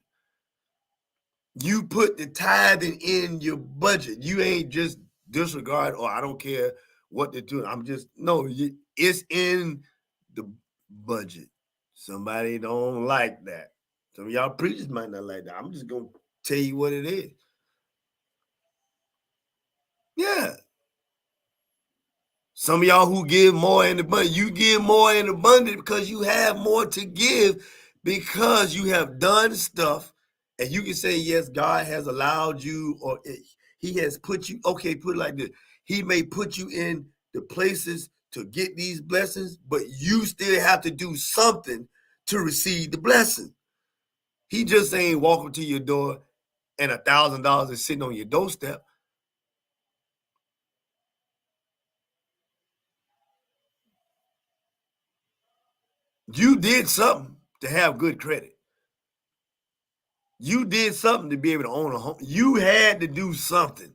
You put the tithing in your budget. You ain't just disregard, or I don't care what they're doing. It's in the budget. Somebody don't like that. Some of y'all preachers might not like that. I'm just gonna tell you what it is. Yeah. Some of y'all who give more in abundance, you give more in abundance because you have more to give because you have done stuff. And you can say, yes, God has allowed you, or he has put you, okay, put it like this. He may put you in the places to get these blessings, but you still have to do something to receive the blessing. He just ain't walking to your door and $1,000 is sitting on your doorstep. You did something to have good credit. You did something to be able to own a home. You had to do something.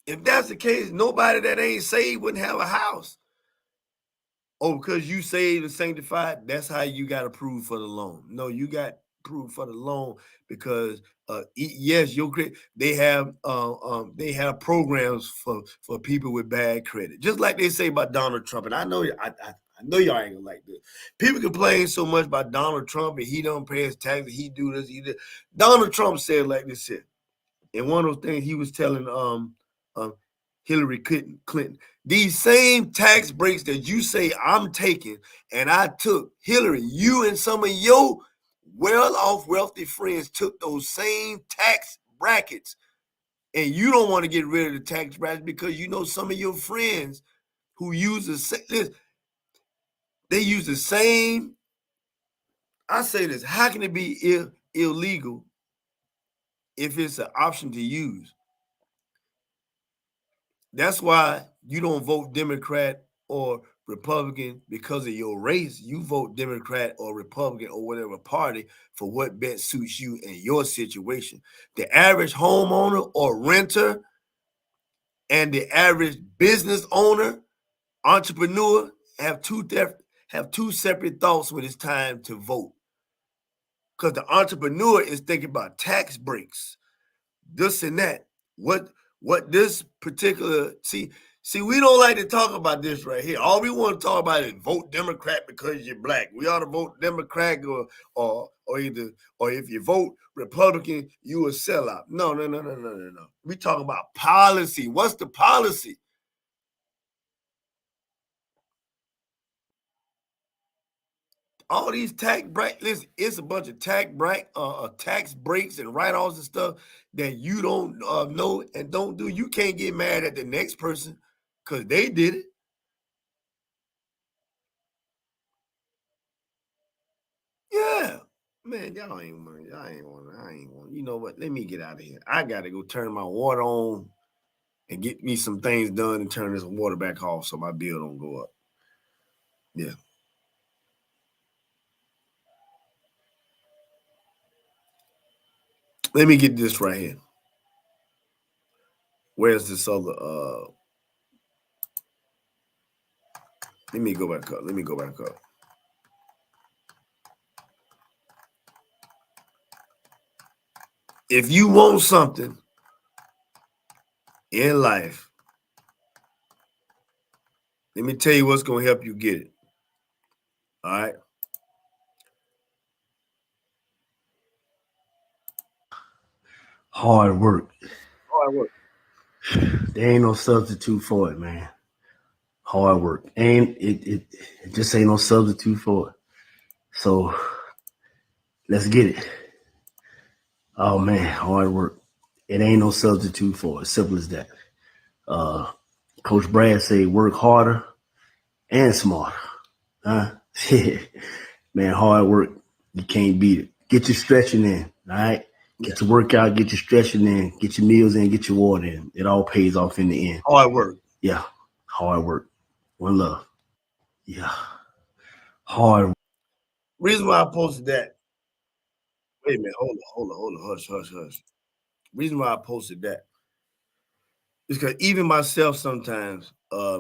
If that's the case, nobody that ain't saved wouldn't have a house. Oh, because you saved and sanctified, that's how you got approved for the loan. No, you got approved for the loan because yes, your credit. They have programs for people with bad credit, just like they say about Donald Trump. And I know I know y'all ain't gonna like this. People complain so much about Donald Trump and he don't pay his taxes. He do this. He did. Donald Trump said like this here. And one of those things he was telling Hillary Clinton, these same tax breaks that you say I'm taking and I took, Hillary, you and some of your well-off, wealthy friends took those same tax brackets, and you don't want to get rid of the tax brackets because you know some of your friends who use they use the same. I say this, how can it be illegal if it's an option to use? That's why you don't vote Democrat or Republican because of your race. You vote Democrat or Republican or whatever party for what best suits you and your situation. The average homeowner or renter and the average business owner, entrepreneur have two separate thoughts when it's time to vote. Because the entrepreneur is thinking about tax breaks, this and that. What this particular see, we don't like to talk about this right here. All we want to talk about is vote Democrat because you're black. We ought to vote Democrat or if you vote Republican, you a sellout. No. We talk about policy. What's the policy? All these tax breaks, listen, it's a bunch of tax breaks and write-offs and stuff that you don't know and don't do. You can't get mad at the next person because they did it. Yeah. Man, I ain't want. You know what? Let me get out of here. I got to go turn my water on and get me some things done and turn this water back off so my bill don't go up. Yeah. Let me get this right here. Where's this other let me go back up. If you want something in life, let me tell you what's going to help you get it. All right. Hard work. There ain't no substitute for it, man. Hard work. And it just ain't no substitute for it. So let's get it. Oh man, hard work. It ain't no substitute for it. Simple as that. Coach Brad say work harder and smarter. Huh? Man, hard work. You can't beat it. Get your stretching in. All right. Get your workout, get your stretching in, get your meals in, get your water in. It all pays off in the end. Hard work. Yeah. Hard work. One love. Yeah. Hard. Reason why I posted that. Wait a minute. Hold on. Hush. Reason why I posted that is because even myself sometimes, we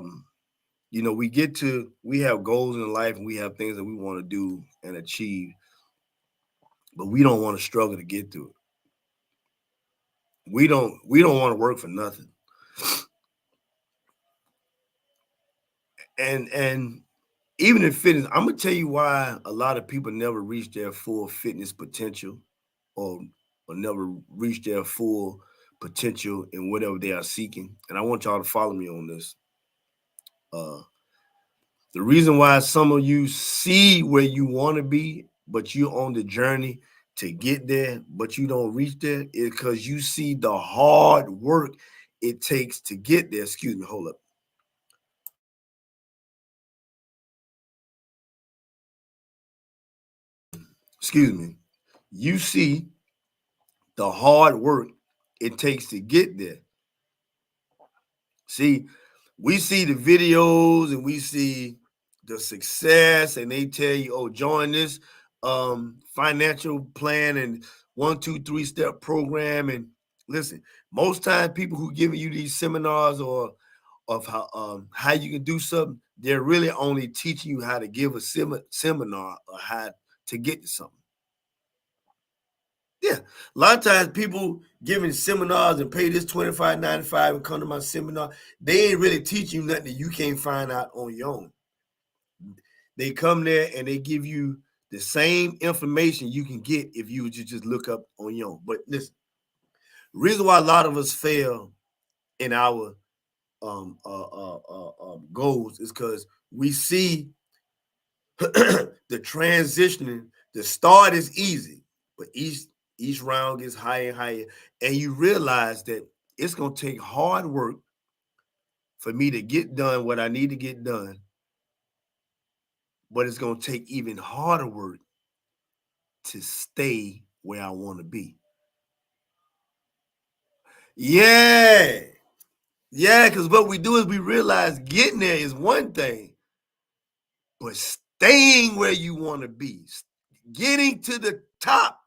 have goals in life and we have things that we want to do and achieve, but we don't want to struggle to get to it. We don't want to work for nothing. And even in fitness, I'm gonna tell you why a lot of people never reach their full fitness potential or never reach their full potential in whatever they are seeking. And I want y'all to follow me on this. The reason why some of you see where you want to be, but you're on the journey to get there, but you don't reach there, is because you see the hard work it takes to get there. Excuse me, hold up. Excuse me. You see the hard work it takes to get there. See, we see the videos and we see the success, and they tell you, oh, join this financial plan and 1, 2, 3-step program. And listen, most times people who giving you these seminars or of how you can do something, they're really only teaching you how to give a seminar or how to get to something. Yeah, a lot of times people giving seminars and pay this $25.95 and come to my seminar, they ain't really teaching you nothing that you can't find out on your own. They come there and they give you the same information you can get if you would just look up on your own. But listen, the reason why a lot of us fail in our goals is because we see the transitioning. The start is easy, but each round gets higher and higher, and you realize that it's gonna take hard work for me to get done what I need to get done, but it's gonna take even harder work to stay where I want to be. Yeah, because what we do is we realize getting there is one thing, but staying where you want to be, getting to the top,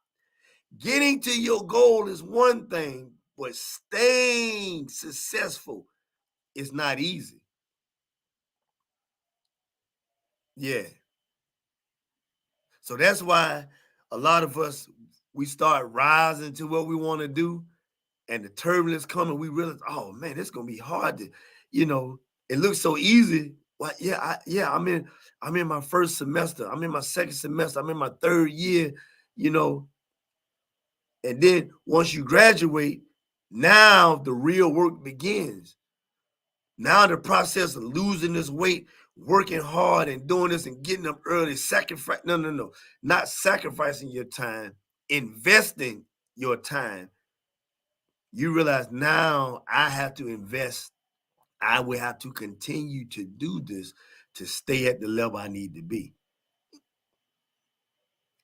getting to your goal is one thing, but staying successful is not easy. Yeah. So that's why a lot of us, we start rising to what we want to do, and the turbulence coming, we realize, oh man, it's gonna be hard to, it looks so easy. Well, I'm in my first semester, I'm in my second semester, I'm in my third year, and then once you graduate, now the real work begins. Now the process of losing this weight, working hard and doing this and getting up early, no, not sacrificing your time, investing your time. You realize now I have to invest. I will have to continue to do this to stay at the level I need to be.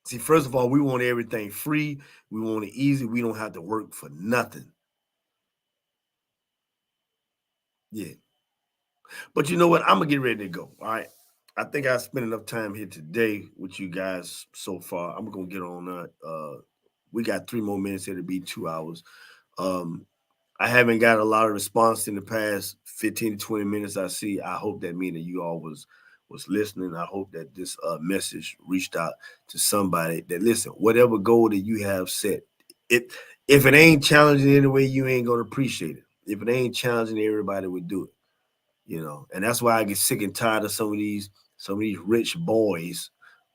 See, first of all, we want everything free. We want it easy. We don't have to work for nothing. Yeah. But you know what? I'm going to get ready to go. All right. I think I spent enough time here today with you guys so far. I'm going to get on that. We got 3 more minutes here to be 2 hours. I haven't got a lot of response in the past 15 to 20 minutes. I see. I hope that means that you all was listening. I hope that this message reached out to somebody that, listen, whatever goal that you have set, if it ain't challenging in a way, you ain't going to appreciate it. If it ain't challenging, everybody would do it. And that's why I get sick and tired of some of these rich boys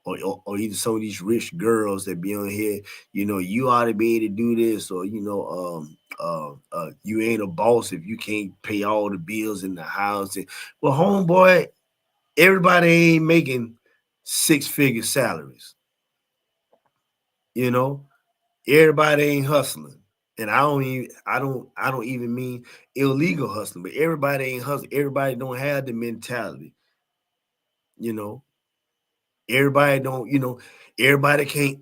or even some of these rich girls that be on here, you ought to be able to do this, or, you ain't a boss if you can't pay all the bills in the house. And, well, homeboy, everybody ain't making 6-figure salaries. Everybody ain't hustling. And I don't even mean illegal hustling, but everybody ain't hustling. Everybody don't have the mentality. Everybody don't, everybody can't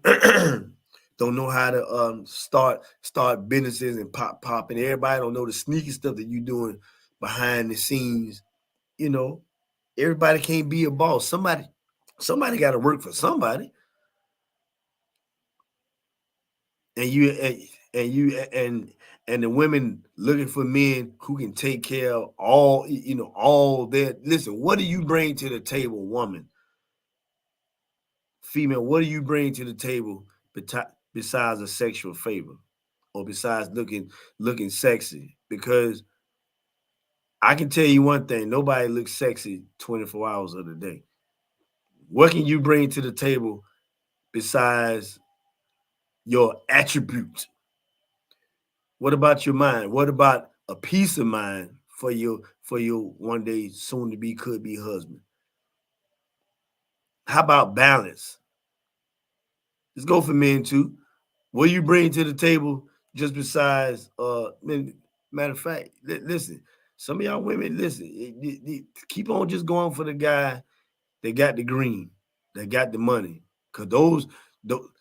don't know how to start businesses and popping. Everybody don't know the sneaky stuff that you doing behind the scenes. Everybody can't be a boss. Somebody got to work for somebody. And the women looking for men who can take care of all that. Listen, what do you bring to the table, woman? Female, what do you bring to the table besides a sexual favor, or besides looking sexy? Because I can tell you one thing: nobody looks sexy 24 hours of the day. What can you bring to the table besides your attributes? What about your mind? What about a peace of mind for your one day soon to be could be husband? How about balance? Let's go for men too. What do you bring to the table just besides Matter of fact, listen, some of y'all women, listen, keep on just going for the guy that got the green, that got the money. Because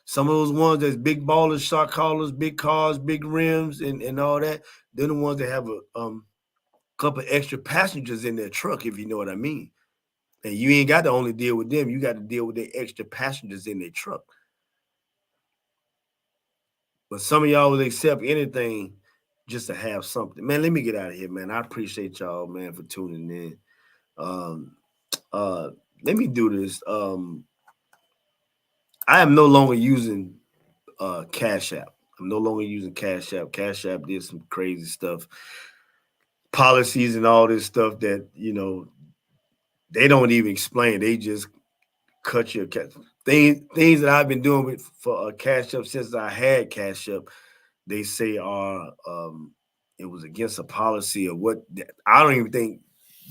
some of those ones that's big ballers, shot callers, big cars, big rims, and all that, they're the ones that have a couple extra passengers in their truck, if you know what I mean. And you ain't got to only deal with them. You got to deal with the extra passengers in their truck. But some of y'all will accept anything just to have something. Man, let me get out of here, man. I appreciate y'all, man, for tuning in. Let me do this. I am no longer using Cash App. I'm no longer using Cash App. Cash App did some crazy stuff, policies and all this stuff that, they don't even explain. They just cut your things that I've been doing for Cash App since I had Cash App. They say it was against a policy or what. I don't even think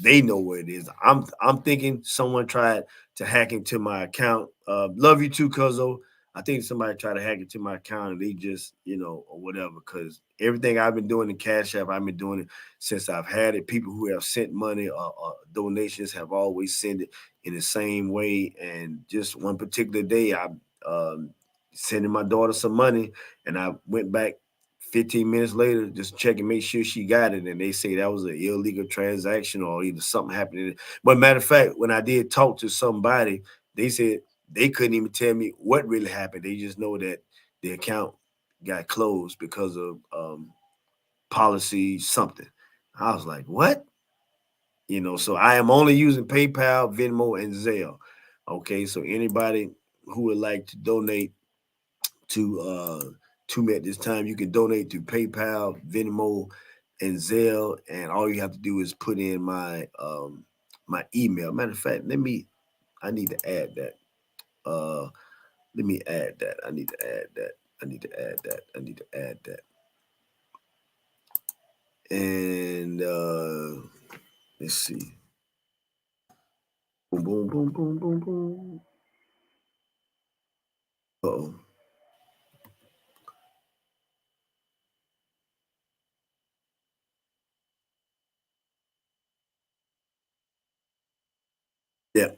they know what it is. I'm thinking someone tried to hack into my account. Love you too, Cuzzo. I think somebody tried to hack into my account and they just, or whatever. Because everything I've been doing in Cash App, I've been doing it since I've had it. People who have sent money or donations have always sent it in the same way. And just one particular day, I sending my daughter some money, and I went back 15 minutes later, just check and make sure she got it. And they say that was an illegal transaction or either something happened. But matter of fact, when I did talk to somebody, they said they couldn't even tell me what really happened. They just know that the account got closed because of policy something. I was like, what? So I am only using PayPal, Venmo, and Zelle. Okay, so anybody who would like to donate to me at this time, you can donate to PayPal, Venmo, and Zelle, and all you have to do is put in my my email. Matter of fact, I need to add that. Let me add that. I need to add that. And let's see. Boom, boom, boom, boom, boom, boom. Uh-oh. Yeah.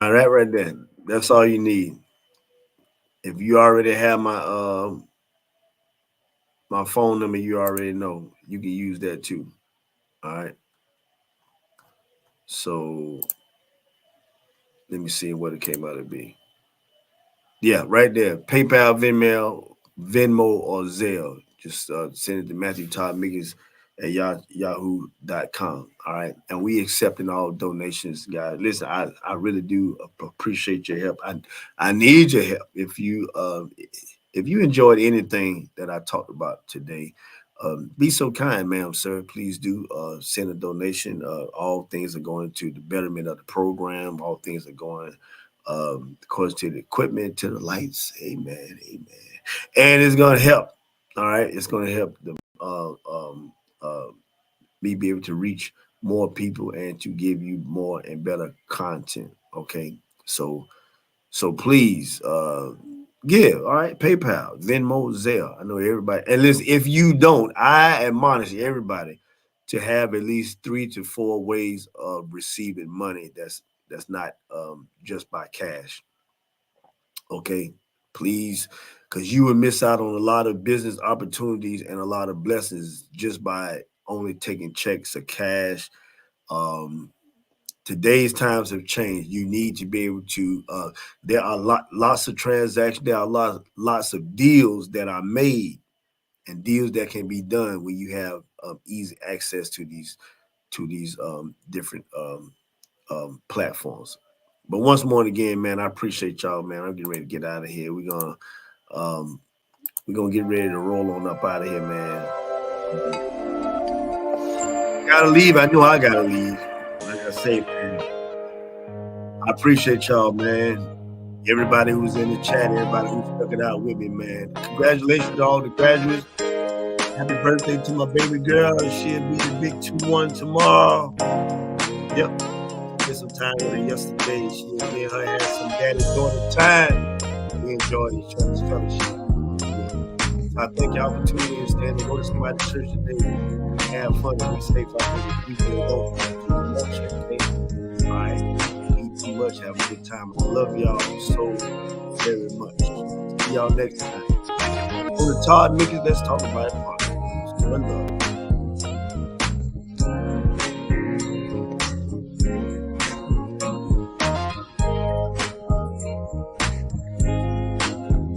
All right there. That's all you need. If you already have my my phone number, you already know. You can use that too. All right. So let me see what it came out to be. Yeah, right there. PayPal, Venmo, or Zelle. Just send it to Matthew Todd Mickens at yahoo.com. All right. And we accepting all donations, guys. Listen, I really do appreciate your help. I need your help. If you enjoyed anything that I talked about today, be so kind, ma'am, sir. Please do send a donation. All things are going to the betterment of the program. All things are going of course, to the equipment, to the lights. Amen. And it's going to help. All right. It's going to help the me be able to reach more people and to give you more and better content. Okay. So please give. All right. PayPal, Venmo, Zelle. I know everybody. And listen, if you don't, I admonish everybody to have at least 3 to 4 ways of receiving money that's not just by cash. Okay, please, because you will miss out on a lot of business opportunities and a lot of blessings just by only taking checks or cash. Today's times have changed. You need to be able to. There are lots of transactions. There are lots of deals that are made, and deals that can be done when you have easy access to these different platforms. But once more and again, man, I appreciate y'all, man. I'm getting ready to get out of here. We're gonna get ready to roll on up out of here, man. Gotta leave. I know I gotta leave. Like I say, man, I appreciate y'all, man. Everybody who's in the chat, everybody who stuck it out with me, man. Congratulations to all the graduates. Happy birthday to my baby girl. She'll be the big 2-1 tomorrow. Yep. Spent some time with her yesterday. She and me and her had some daddy-daughter time. We enjoyed each other's fellowship. I thank y'all for tuning in, stand and go to somebody's church today. Have fun and be safe out there with people that don't do much, okay? All right. Eat too much, have a good time. I love y'all so very much. See y'all next time. On the Todd Mickens, let's talk about it. One love.